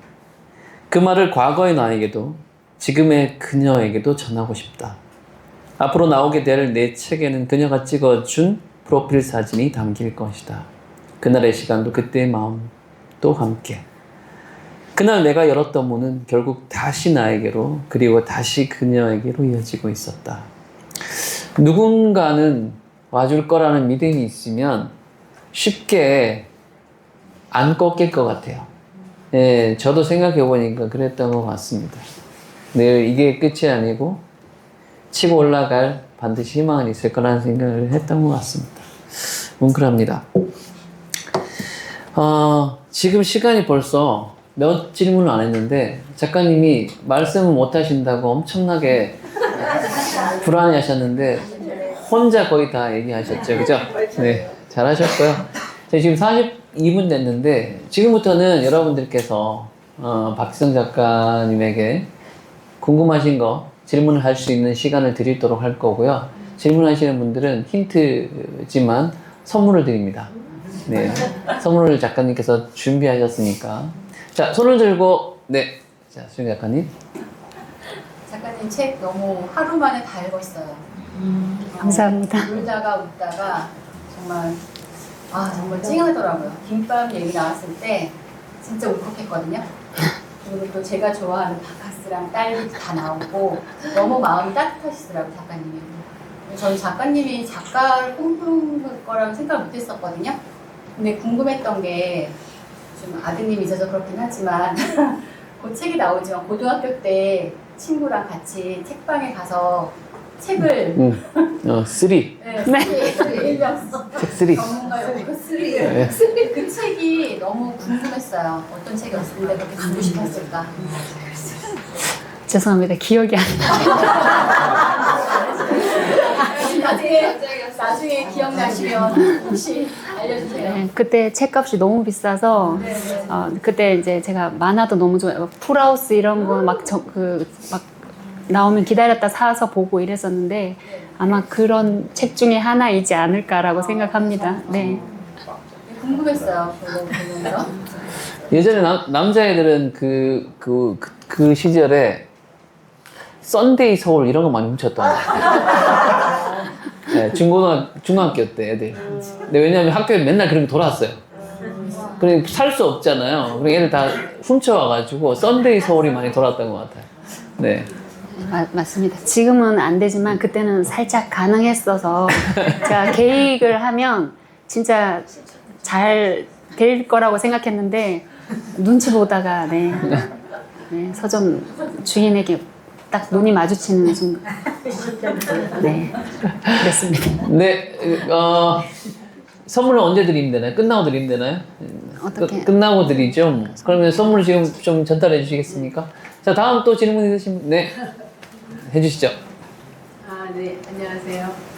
그 말을 과거의 나에게도 지금의 그녀에게도 전하고 싶다. 앞으로 나오게 될 내 책에는 그녀가 찍어준 프로필 사진이 담길 것이다. 그날의 시간도 그때의 마음도 함께. 그날 내가 열었던 문은 결국 다시 나에게로 그리고 다시 그녀에게로 이어지고 있었다. 누군가는 와줄 거라는 믿음이 있으면 쉽게 안 꺾일 것 같아요. 예, 저도 생각해 보니까 그랬던 것 같습니다. 늘 이게 끝이 아니고 치고 올라갈 반드시 희망은 있을 거라는 생각을 했던 것 같습니다. 뭉클합니다. 지금 시간이 벌써 몇 질문을 안 했는데 작가님이 말씀을 못 하신다고 엄청나게 불안해 하셨는데 혼자 거의 다 얘기하셨죠. 그죠? 네. 잘하셨고요. 지금 42분 됐는데 지금부터는 여러분들께서 박지성 작가님에게 궁금하신 거 질문을 할 수 있는 시간을 드리도록 할 거고요. 질문하시는 분들은 힌트지만 선물을 드립니다. 네, 선물을 작가님께서 준비하셨으니까. 자, 손을 들고, 네. 자, 수영 작가님. 작가님 책 너무 하루 만에 다 읽었어요. 감사합니다. 울다가 웃다가 정말 정말 찡하더라고요. 김밥 얘기 나왔을 때 진짜 울컥했거든요. 그리고 또 제가 좋아하는 바카스랑 딸기 다 나오고 너무 마음이 따뜻하시더라고요, 작가님이. 저는 작가님이 작가를 꿈꾸는 거라고 생각을 못했었거든요. 근데 궁금했던 게 좀 아드님이 있어서 그렇긴 하지만 그 책이 나오지만 고등학교 때 친구랑 같이 책방에 가서 책을 쓰리. 네, 일명 책 쓰리. 전문가 용어로 쓰리. 네. 그 책이 너무 궁금했어요. 어떤 책이었는데 그렇게 갖고 싶었을까? 죄송합니다. 기억이 안 나요. 나중에 기억나시면 혹시 알려주세요. 네, 그때 책값이 너무 비싸서 네. 그때 이제 제가 만화도 너무 좋아해요. 풀하우스 이런 거 막 나오면 기다렸다 사서 보고 이랬었는데 아마 그런 책 중에 하나이지 않을까라고 생각합니다. 네. 궁금했어요. 그거 보면서. 예전에 남자애들은 그 시절에 썬데이 서울 이런 거 많이 훔쳤던 거 같아요. 네, 중학교 때 애들. 근데 왜냐면 학교에 맨날 그런 게 돌아왔어요. 그래 살 수 없잖아요. 그래 애들 다 훔쳐와가지고 썬데이 서울이 많이 돌아왔던 것 같아요. 네. 맞습니다. 지금은 안 되지만 그때는 살짝 가능했어서 제가 계획을 하면 진짜 잘 될 거라고 생각했는데 눈치 보다가 네, 서점 주인에게 딱 눈이 마주치는 순간 네, 그랬습니다. 네, 선물은 언제 드리면 되나요? 끝나고 드리면 되나요? 어떻게? 끝나고 드리죠. 뭐. 그러면 선물 지금 좀 전달해 주시겠습니까? 자, 다음 또 질문 있으신 분, 네, 해주시죠. 네, 안녕하세요.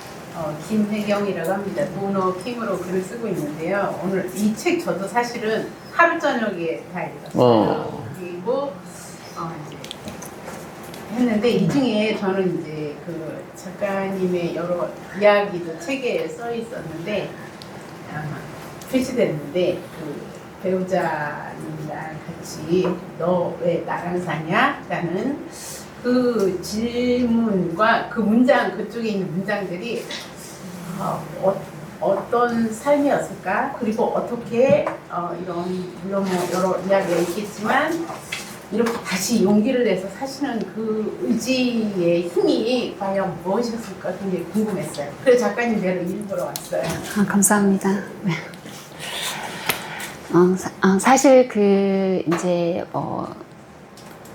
김혜경이라고 합니다. 도너 킹으로 글을 쓰고 있는데요. 오늘 이 책 저도 사실은 하루 저녁에 다 읽었어요. 그리고 이제 했는데 이 중에 저는 이제 그 작가님의 여러 이야기도 책에 써 있었는데 표시됐는데 그 배우자님이랑 같이 너 왜 나랑 사냐?라는 그 질문과 그 문장 그쪽에 있는 문장들이 어떤 삶이었을까? 그리고 어떻게 이런 물론 뭐 여러 이야기가 있겠지만 이렇게 다시 용기를 내서 사시는 그 의지의 힘이 과연 무엇이었을까 굉장히 궁금했어요. 그래서 작가님 배를 일부러 왔어요. 감사합니다. 네. 사실 그 이제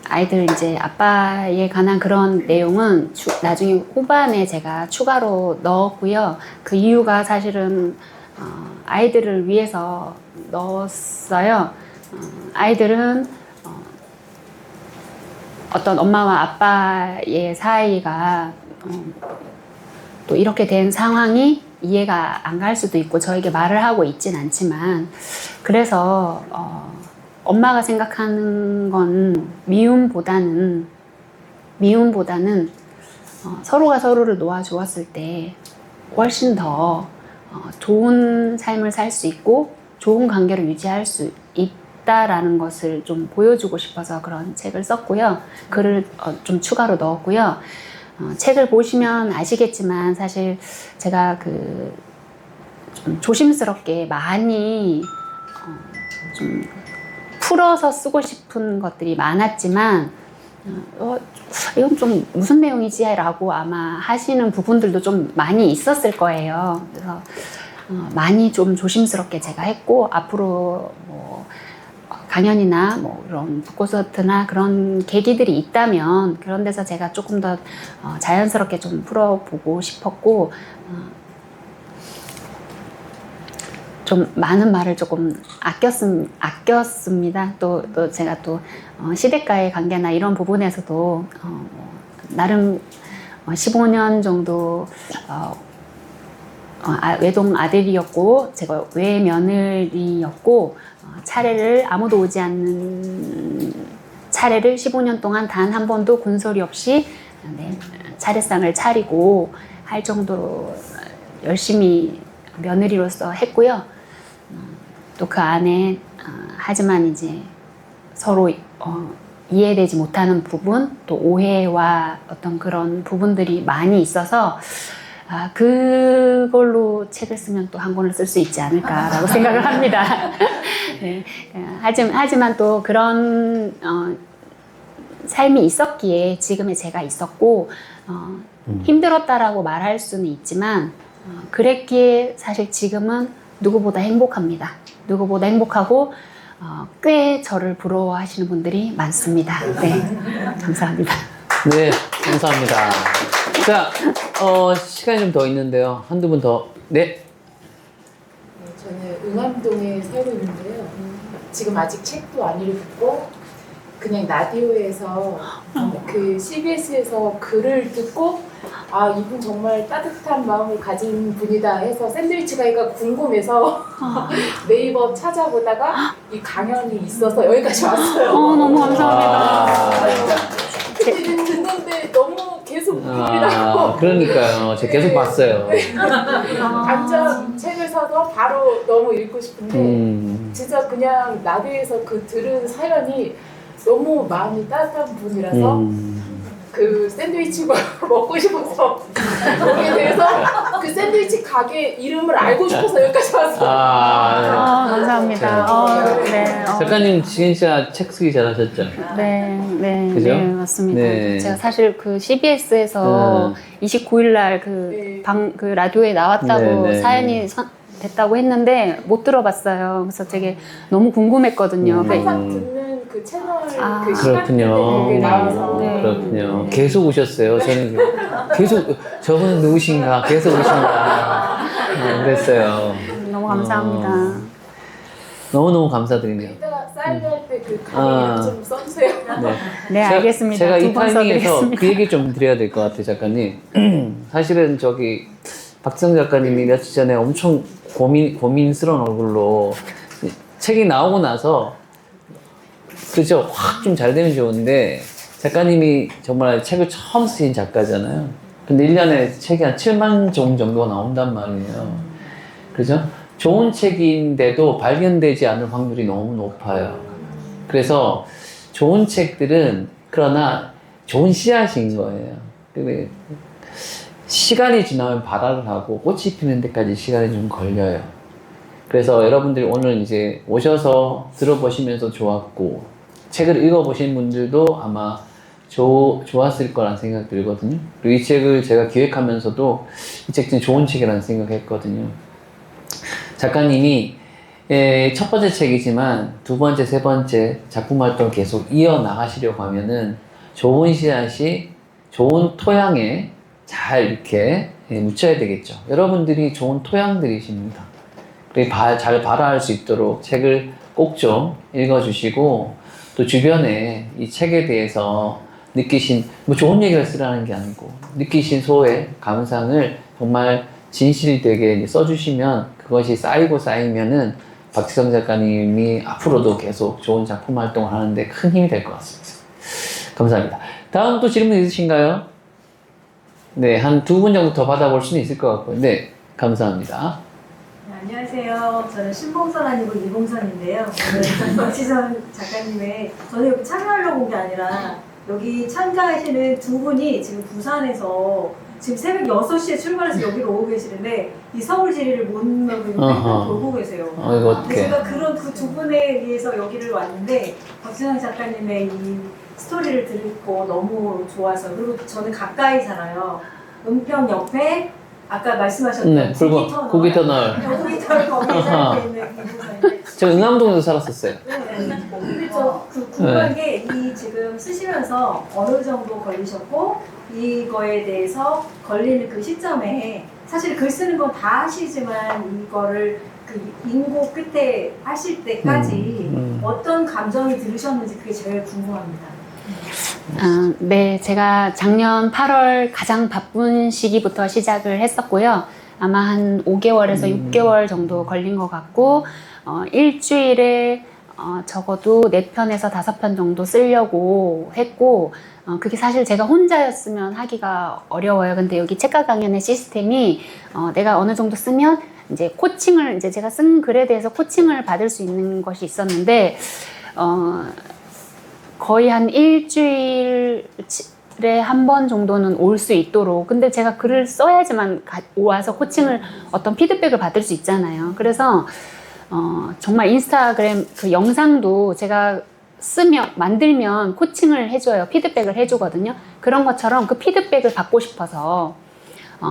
아이들 이제 아빠에 관한 그런 내용은 나중에 후반에 제가 추가로 넣었고요. 그 이유가 사실은 아이들을 위해서 넣었어요. 아이들은 어떤 엄마와 아빠의 사이가 또 이렇게 된 상황이 이해가 안 갈 수도 있고 저에게 말을 하고 있진 않지만 그래서 엄마가 생각하는 건 미움보다는 서로가 서로를 놓아주었을 때 훨씬 더 좋은 삶을 살 수 있고 좋은 관계를 유지할 수 있다라는 것을 좀 보여주고 싶어서 그런 책을 썼고요. 글을 좀 추가로 넣었고요. 책을 보시면 아시겠지만 사실 제가 좀 조심스럽게 많이 좀 풀어서 쓰고 싶은 것들이 많았지만 이건 좀 무슨 내용이지? 라고 아마 하시는 부분들도 좀 많이 있었을 거예요. 그래서 많이 좀 조심스럽게 제가 했고 앞으로 뭐 강연이나 뭐 이런 북콘서트나 그런 계기들이 있다면 그런 데서 제가 조금 더 자연스럽게 좀 풀어보고 싶었고 좀 많은 말을 조금 아꼈습니다. 또 제가 또 시댁과의 관계나 이런 부분에서도 나름 15년 정도 외동 아들이었고 제가 외며느리였고 차례를 아무도 오지 않는 차례를 15년 동안 단 한 번도 군소리 없이 차례상을 차리고 할 정도로 열심히 며느리로서 했고요. 또 그 안에 하지만 이제 서로 이해되지 못하는 부분, 또 오해와 어떤 그런 부분들이 많이 있어서 그걸로 책을 쓰면 또 한 권을 쓸 수 있지 않을까라고 생각을 합니다. 네. 하지만 또 그런 삶이 있었기에 지금의 제가 있었고 힘들었다라고 말할 수는 있지만 그랬기에 사실 지금은 누구보다 행복합니다. 누구보다 행복하고 꽤 저를 부러워하시는 분들이 많습니다. 네, 감사합니다. 네, 감사합니다. 자, 시간이 좀 더 있는데요. 한두 분 더. 네. 저는 응암동에 살고 있는데요. 지금 아직 책도 안 읽고 그냥 라디오에서 그 CBS에서 글을 듣고 이분 정말 따뜻한 마음을 가진 분이다 해서 샌드위치 가게가 궁금해서 네이버 찾아보다가 이 강연이 있어서 여기까지 왔어요. 너무 감사합니다. 듣는데 너무 계속 눈물이 나고 그러니까요. 제가 계속 봤어요. 당장 책을 사서 바로 너무 읽고 싶은데 진짜 그냥 라디오에서 그 들은 사연이 너무 마음이 따뜻한 분이라서 그 샌드위치가 먹고 싶어서 거기에 대해서 그 샌드위치 가게 이름을 알고 싶어서 여기까지 왔어요. 감사합니다. 네. 작가님 진짜 책 쓰기 잘하셨죠? 네, 그죠? 네, 맞습니다. 네. 제가 사실 그 CBS에서 29일 날 그 라디오에 나왔다고 네. 사연이 됐다고 했는데 못 들어봤어요. 그래서 되게 너무 궁금했거든요. 항상 듣는 그 채널 그 그렇군요. 시간대에 나와서 네. 그렇군요. 계속 오셨어요. 저는 계속 저분은 누구신가? 계속 오신가? 그랬어요. 너무 감사합니다. 너무너무 감사드리네요. 이따가 사인할 때 그 가게 좀 써주세요. 네, 알겠습니다. 제가 이 두 번 타이밍에서 써드리겠습니다. 그 얘기 좀 드려야 될 것 같아요, 작가님. 사실은 박지성 작가님이 며칠 전에 엄청 고민스러운 얼굴로 책이 나오고 나서 그죠? 확 좀 잘 되면 좋은데 작가님이 정말 책을 처음 쓰신 작가잖아요. 근데 1년에 책이 한 7만 종 정도가 나온단 말이에요. 그죠? 좋은 책인데도 발견되지 않을 확률이 너무 높아요. 그래서 좋은 책들은 그러나 좋은 씨앗인 거예요. 근데 시간이 지나면 발화를 하고 꽃이 피는 데까지 시간이 좀 걸려요. 그래서 여러분들이 오늘 이제 오셔서 들어보시면서 좋았고 책을 읽어보신 분들도 아마 좋았을 거란 생각 들거든요. 그리고 이 책을 제가 기획하면서도 이 책은 좋은 책이라는 생각했거든요. 작가님이 첫 번째 책이지만 두 번째, 세 번째 작품 활동을 계속 이어나가시려고 하면은 좋은 씨앗이 좋은 토양에 잘 이렇게 묻혀야 되겠죠. 여러분들이 좋은 토양들이십니다. 그리고 잘 발화할 수 있도록 책을 꼭 좀 읽어주시고 또 주변에 이 책에 대해서 느끼신 뭐 좋은 얘기를 쓰라는 게 아니고 느끼신 소회, 감상을 정말 진실되게 써주시면 그것이 쌓이면은 박지성 작가님이 앞으로도 계속 좋은 작품 활동을 하는데 큰 힘이 될 것 같습니다. 감사합니다. 다음 또 질문 있으신가요? 네, 한 두 분 정도 더 받아볼 수는 있을 것 같고요. 네, 감사합니다. 네, 안녕하세요. 저는 신봉선 아니고 이봉선인데요. 오늘 박지성 작가님의 저는 여기 참여하려고 온 게 아니라 여기 참가하시는 두 분이 지금 부산에서 지금 새벽 6시에 출발해서 여기로 오고 계시는데 이 서울 지리를 못 넘으면 돌고 계세요. 이거 어떡해. 제가 그런 그 두 분에 의해서 여기를 왔는데 박지성 작가님의 이 스토리를 듣고 너무 좋아서 그리고 저는 가까이 살아요. 은평 옆에 아까 말씀하셨던 네, 구기터널. 구기터널 거기에 살고 있는 이분인데 제가 응암동에서 살았었어요. 근데 그 궁금한 게 이 지금 쓰시면서 어느 정도 걸리셨고 이거에 대해서 걸리는 그 시점에 사실 글 쓰는 건 다 하시지만 이거를 그 인고 끝에 하실 때까지 어떤 감정이 들으셨는지 그게 제일 궁금합니다. 네, 제가 작년 8월 가장 바쁜 시기부터 시작을 했었고요. 아마 한 5개월에서 6개월 정도 걸린 것 같고 일주일에 적어도 4편에서 5편 정도 쓰려고 했고, 그게 사실 제가 혼자였으면 하기가 어려워요. 근데 여기 책가 강연의 시스템이 내가 어느 정도 쓰면 이제 코칭을, 이제 제가 쓴 글에 대해서 코칭을 받을 수 있는 것이 있었는데, 거의 한 일주일에 한 번 정도는 올 수 있도록. 근데 제가 글을 써야지만 와서 코칭을 어떤 피드백을 받을 수 있잖아요. 그래서 정말 인스타그램 그 영상도 제가 만들면 코칭을 해줘요. 피드백을 해주거든요. 그런 것처럼 그 피드백을 받고 싶어서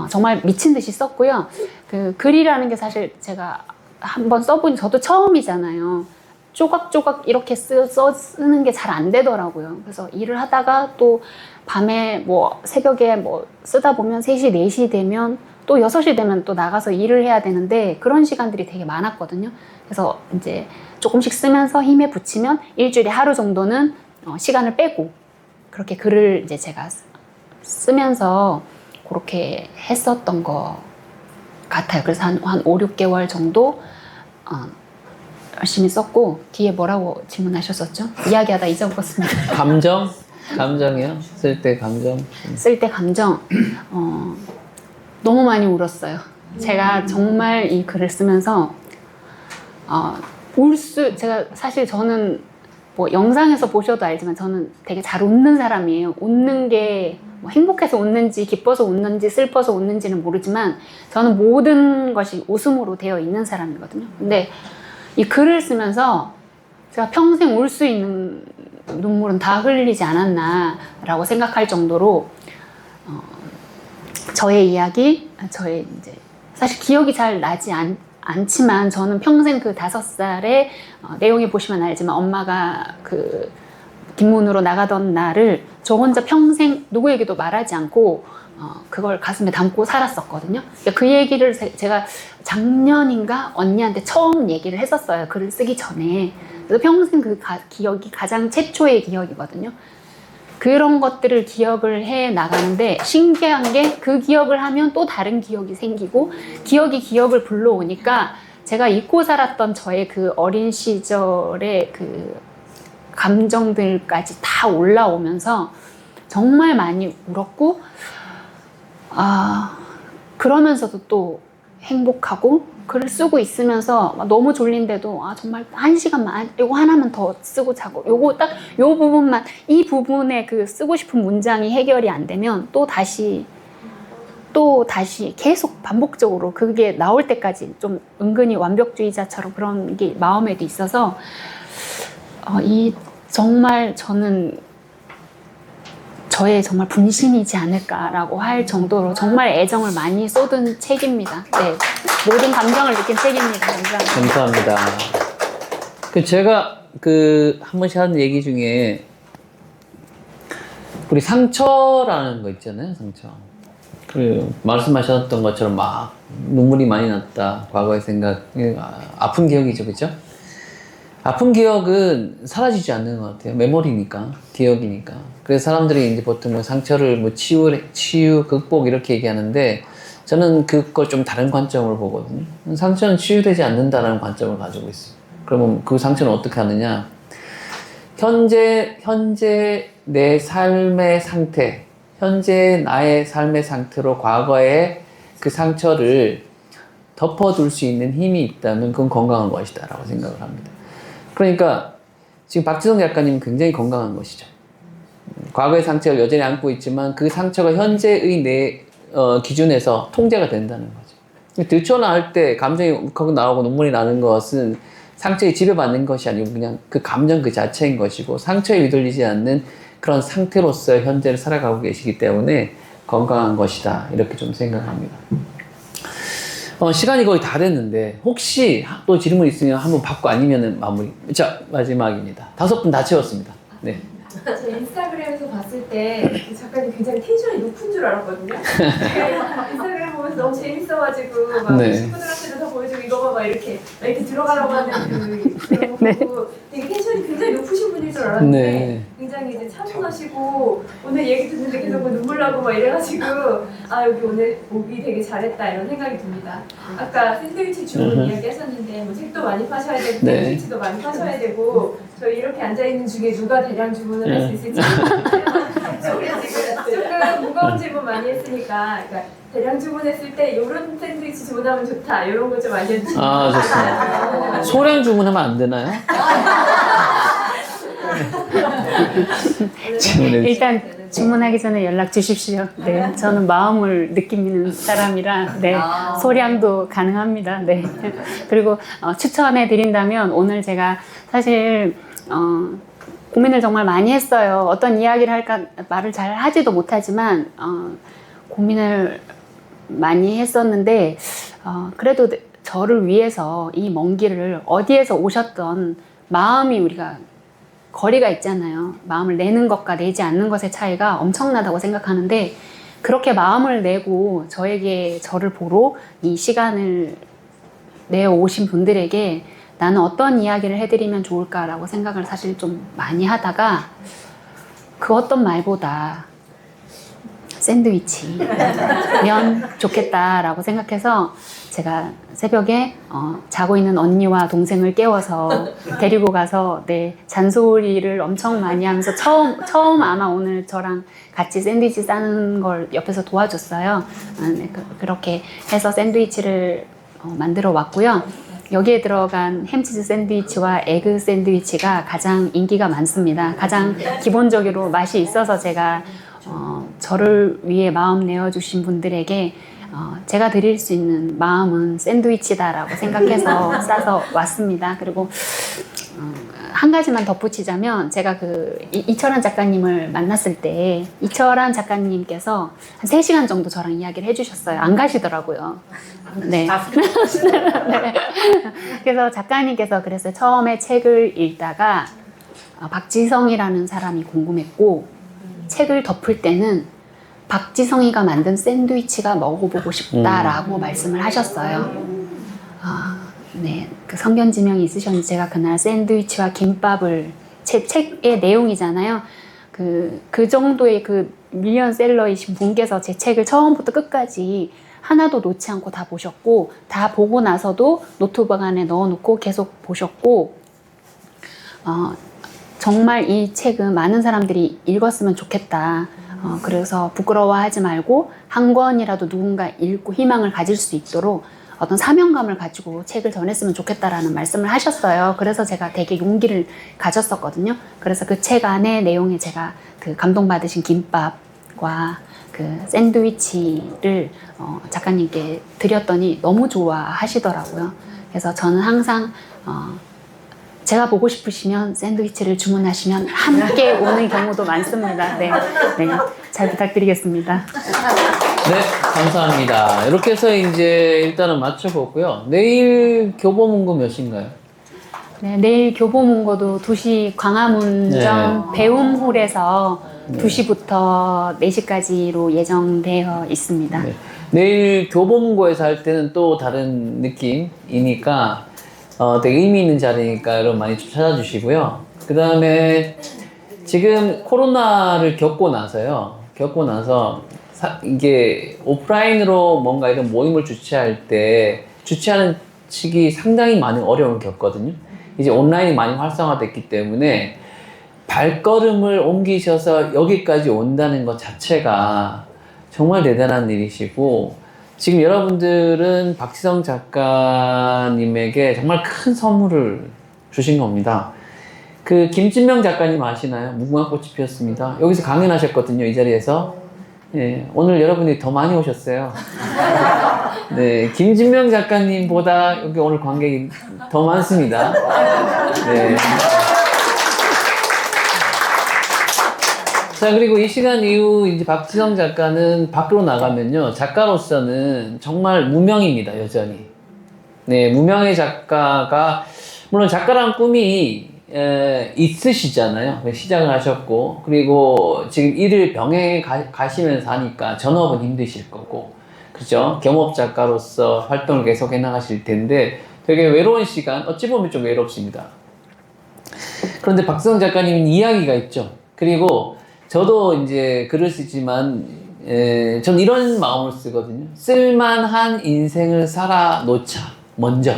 정말 미친 듯이 썼고요. 그 글이라는 게 사실 제가 한번 써보니 저도 처음이잖아요. 조각조각 이렇게 쓰는 게 잘 안 되더라고요. 그래서 일을 하다가 또 밤에 뭐 새벽에 뭐 쓰다 보면 3시, 4시 되면 또 6시 되면 또 나가서 일을 해야 되는데 그런 시간들이 되게 많았거든요. 그래서 이제 조금씩 쓰면서 힘에 붙이면 일주일에 하루 정도는 시간을 빼고 그렇게 글을 이제 제가 쓰면서 그렇게 했었던 것 같아요. 그래서 한 5, 6개월 정도 열심히 썼고, 뒤에 뭐라고 질문하셨었죠? 이야기하다 잊어먹었습니다. 감정이요? 쓸 때 감정? 쓸 때 감정, 너무 많이 울었어요. 제가 정말 이 글을 쓰면서 제가 사실 저는 뭐 영상에서 보셔도 알지만 저는 되게 잘 웃는 사람이에요. 웃는 게 뭐 행복해서 웃는지 기뻐서 웃는지 슬퍼서 웃는지는 모르지만 저는 모든 것이 웃음으로 되어 있는 사람이거든요. 근데 이 글을 쓰면서 제가 평생 울 수 있는 눈물은 다 흘리지 않았나라고 생각할 정도로 저의 이야기, 저의 이제 사실 기억이 잘 나지 않지만 저는 평생 그 5살에 내용에 보시면 알지만 엄마가 그 뒷문으로 나가던 날을 저 혼자 평생 누구에게도 말하지 않고 그걸 가슴에 담고 살았었거든요. 그러니까 그 얘기를 제가 작년인가 언니한테 처음 얘기를 했었어요. 글을 쓰기 전에. 그래서 평생 그 기억이 가장 최초의 기억이거든요. 그런 것들을 기억을 해 나가는데 신기한 게 그 기억을 하면 또 다른 기억이 생기고 기억이 기억을 불러오니까 제가 잊고 살았던 저의 그 어린 시절의 그 감정들까지 다 올라오면서 정말 많이 울었고 그러면서도 또 행복하고 글을 쓰고 있으면서 너무 졸린데도 정말 1시간만 요거 하나만 더 쓰고 자고 요거 딱 요 부분만 이 부분에 그 쓰고 싶은 문장이 해결이 안 되면 또 다시 계속 반복적으로 그게 나올 때까지 좀 은근히 완벽주의자처럼 그런 게 마음에도 있어서 정말 저는 저의 정말 분신이지 않을까라고 할 정도로 정말 애정을 많이 쏟은 책입니다. 네, 모든 감정을 느낀 책입니다. 감사합니다. 제가 한 번씩 하는 얘기 중에 우리 상처라는 거 있잖아요. 상처. 말씀하셨던 것처럼 막 눈물이 많이 났다. 과거의 생각, 아픈 기억이죠, 그렇죠? 아픈 기억은 사라지지 않는 것 같아요. 메모리니까, 기억이니까. 그래서 사람들이 이제 보통 상처를 치유, 극복 이렇게 얘기하는데 저는 그걸 좀 다른 관점으로 보거든요. 상처는 치유되지 않는다는 관점을 가지고 있어요. 그러면 그 상처는 어떻게 하느냐? 현재 내 삶의 상태, 현재 나의 삶의 상태로 과거의 그 상처를 덮어둘 수 있는 힘이 있다면 그건 건강한 것이다 라고 생각을 합니다. 그러니까 지금 박지성 작가님은 굉장히 건강한 것이죠. 과거의 상처를 여전히 안고 있지만 그 상처가 현재의 내 기준에서 통제가 된다는 거죠. 들춰나올 때 감정이 욱하고 나오고 눈물이 나는 것은 상처에 지배받는 것이 아니고 그냥 그 감정 그 자체인 것이고 상처에 휘둘리지 않는 그런 상태로서 현재를 살아가고 계시기 때문에 건강한 것이다 이렇게 좀 생각합니다. 시간이 거의 다 됐는데 혹시 또 질문 있으면 한번 받고 아니면은 마무리. 자, 마지막입니다. 5분 다 채웠습니다. 네. 제 인스타그램에서 봤을 때 작가님 굉장히 텐션이 높은 줄 알았거든요. 제가 인스타그램 보면서 너무 재밌어가지고 막 네. 친구들한테도 다 보여주고 이거 막 이렇게 들어가려고 하는 그런 거 보고 되게 텐션이 굉장히 높으신 분일 줄 알았는데 네. 굉장히 굉장히 이제 차분하시고 오늘 얘기 듣는데 계속 뭐 눈물 나고 막 이래가지고 아 여기 오늘 오기 되게 잘했다 이런 생각이 듭니다. 아까 샌드위치 주문 이야기 하셨는데 뭐 책도 많이 파셔야 되고 네. 샌드위치도 많이 파셔야 되고 저희 이렇게 앉아있는 중에 누가 대량 주문을 할 수 있을지 모르겠어요. 조금 무거운 질문 많이 했으니까 그러니까 대량 주문했을 때 이런 샌드위치 주문하면 좋다 이런 거 좀 알려주시면 아, 좋습니다. 소량 주문하면 안 되나요? 일단 주문하기 전에 연락 주십시오. 네, 저는 마음을 느끼는 사람이라 네, 소량도 가능합니다. 네. 그리고 추천해 드린다면 오늘 제가 사실 고민을 정말 많이 했어요. 어떤 이야기를 할까 말을 잘 하지도 못하지만 고민을 많이 했었는데 그래도 저를 위해서 이 먼 길을 어디에서 오셨던 마음이 우리가 거리가 있잖아요. 마음을 내는 것과 내지 않는 것의 차이가 엄청나다고 생각하는데 그렇게 마음을 내고 저에게 저를 보러 이 시간을 내어 오신 분들에게 나는 어떤 이야기를 해드리면 좋을까라고 생각을 사실 좀 많이 하다가 그 어떤 말보다 샌드위치면 좋겠다라고 생각해서 제가 새벽에 자고 있는 언니와 동생을 깨워서 데리고 가서 네, 잔소리를 엄청 많이 하면서 처음 아마 오늘 저랑 같이 샌드위치 싸는 걸 옆에서 도와줬어요. 네, 그렇게 해서 샌드위치를 만들어 왔고요. 여기에 들어간 햄치즈 샌드위치와 에그 샌드위치가 가장 인기가 많습니다. 가장 기본적으로 맛이 있어서 제가 저를 위해 마음 내어주신 분들에게 제가 드릴 수 있는 마음은 샌드위치다라고 생각해서 싸서 왔습니다. 그리고 한 가지만 덧붙이자면 제가 이철한 작가님을 만났을 때 이철한 작가님께서 한 3시간 정도 저랑 이야기를 해주셨어요. 안 가시더라고요. 네. 네. 그래서 작가님께서 그랬어요. 처음에 책을 읽다가 박지성이라는 사람이 궁금했고 책을 덮을 때는 박지성이가 만든 샌드위치가 먹어보고 싶다라고 말씀을 하셨어요. 네, 그 성견지명이 있으셨는데 제가 그날 샌드위치와 김밥을 제 책의 내용이잖아요. 그 정도의 그 밀리언셀러이신 분께서 제 책을 처음부터 끝까지 하나도 놓지 않고 다 보셨고 다 보고 나서도 노트북 안에 넣어놓고 계속 보셨고 정말 이 책은 많은 사람들이 읽었으면 좋겠다. 그래서 부끄러워하지 말고 한 권이라도 누군가 읽고 희망을 가질 수 있도록 어떤 사명감을 가지고 책을 전했으면 좋겠다라는 말씀을 하셨어요. 그래서 제가 되게 용기를 가졌었거든요. 그래서 그 책 안에 내용에 제가 그 감동받으신 김밥과 그 샌드위치를 작가님께 드렸더니 너무 좋아하시더라고요. 그래서 저는 항상 제가 보고 싶으시면 샌드위치를 주문하시면 함께 오는 경우도 많습니다. 네, 네, 잘 부탁드리겠습니다. 네, 감사합니다. 이렇게 해서 이제 일단은 맞춰보고요. 내일 교보문고 몇 시인가요? 네, 내일 교보문고도 2시 광화문점 네. 배움홀에서 2시부터 4시까지로 예정되어 있습니다. 네. 내일 교보문고에서 할 때는 또 다른 느낌이니까 되게 의미 있는 자리니까 여러분 많이 좀 찾아주시고요. 그 다음에 지금 코로나를 겪고 나서 이게 오프라인으로 뭔가 이런 모임을 주최할 때 주최하는 측이 상당히 많은 어려움을 겪거든요. 이제 온라인이 많이 활성화됐기 때문에 발걸음을 옮기셔서 여기까지 온다는 것 자체가 정말 대단한 일이시고 지금 여러분들은 박지성 작가님에게 정말 큰 선물을 주신 겁니다. 그 김진명 작가님 아시나요? 무궁화 꽃이 피었습니다. 여기서 강연하셨거든요, 이 자리에서. 예, 오늘 여러분이 더 많이 오셨어요. 네, 김진명 작가님보다 여기 오늘 관객이 더 많습니다. 네. 자, 그리고 이 시간 이후 이제 박지성 작가는 밖으로 나가면요, 작가로서는 정말 무명입니다, 여전히. 네, 무명의 작가가, 물론 작가라는 꿈이 있으시잖아요. 시작을 하셨고, 그리고 지금 일을 병행해 가시면서 하니까 전업은 힘드실 거고, 그죠? 겸업 작가로서 활동을 계속 해나가실 텐데, 되게 외로운 시간, 어찌 보면 좀 외롭습니다. 그런데 박지성 작가님은 이야기가 있죠. 그리고 저도 이제 글을 쓰지만 전 이런 마음을 쓰거든요. 쓸만한 인생을 살아놓자 먼저.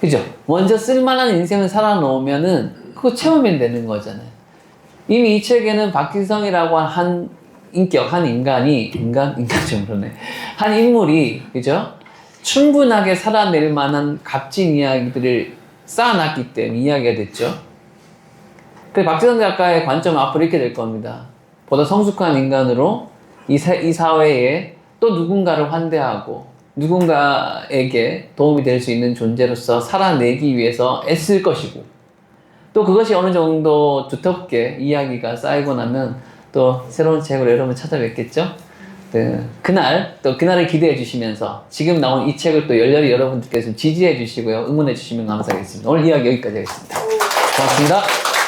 그죠? 먼저 쓸만한 인생을 살아놓으면은 그거 채우면 되는 거잖아요. 이미 이 책에는 박지성이라고 한 인격, 한 인간이 인간 좀 그러네. 한 인물이 그죠? 충분하게 살아낼 만한 값진 이야기들을 쌓아놨기 때문에 이야기가 됐죠. 그래서 박지성 작가의 관점은 앞으로 이렇게 될 겁니다. 보다 성숙한 인간으로 이 사회에 또 누군가를 환대하고 누군가에게 도움이 될 수 있는 존재로서 살아내기 위해서 애쓸 것이고, 또 그것이 어느 정도 두텁게 이야기가 쌓이고 나면 또 새로운 책으로 여러분 찾아뵙겠죠? 네, 그날을 기대해 주시면서 지금 나온 이 책을 또 열렬히 여러분들께서 지지해 주시고요. 응원해 주시면 감사하겠습니다. 오늘 이야기 여기까지 하겠습니다. 고맙습니다.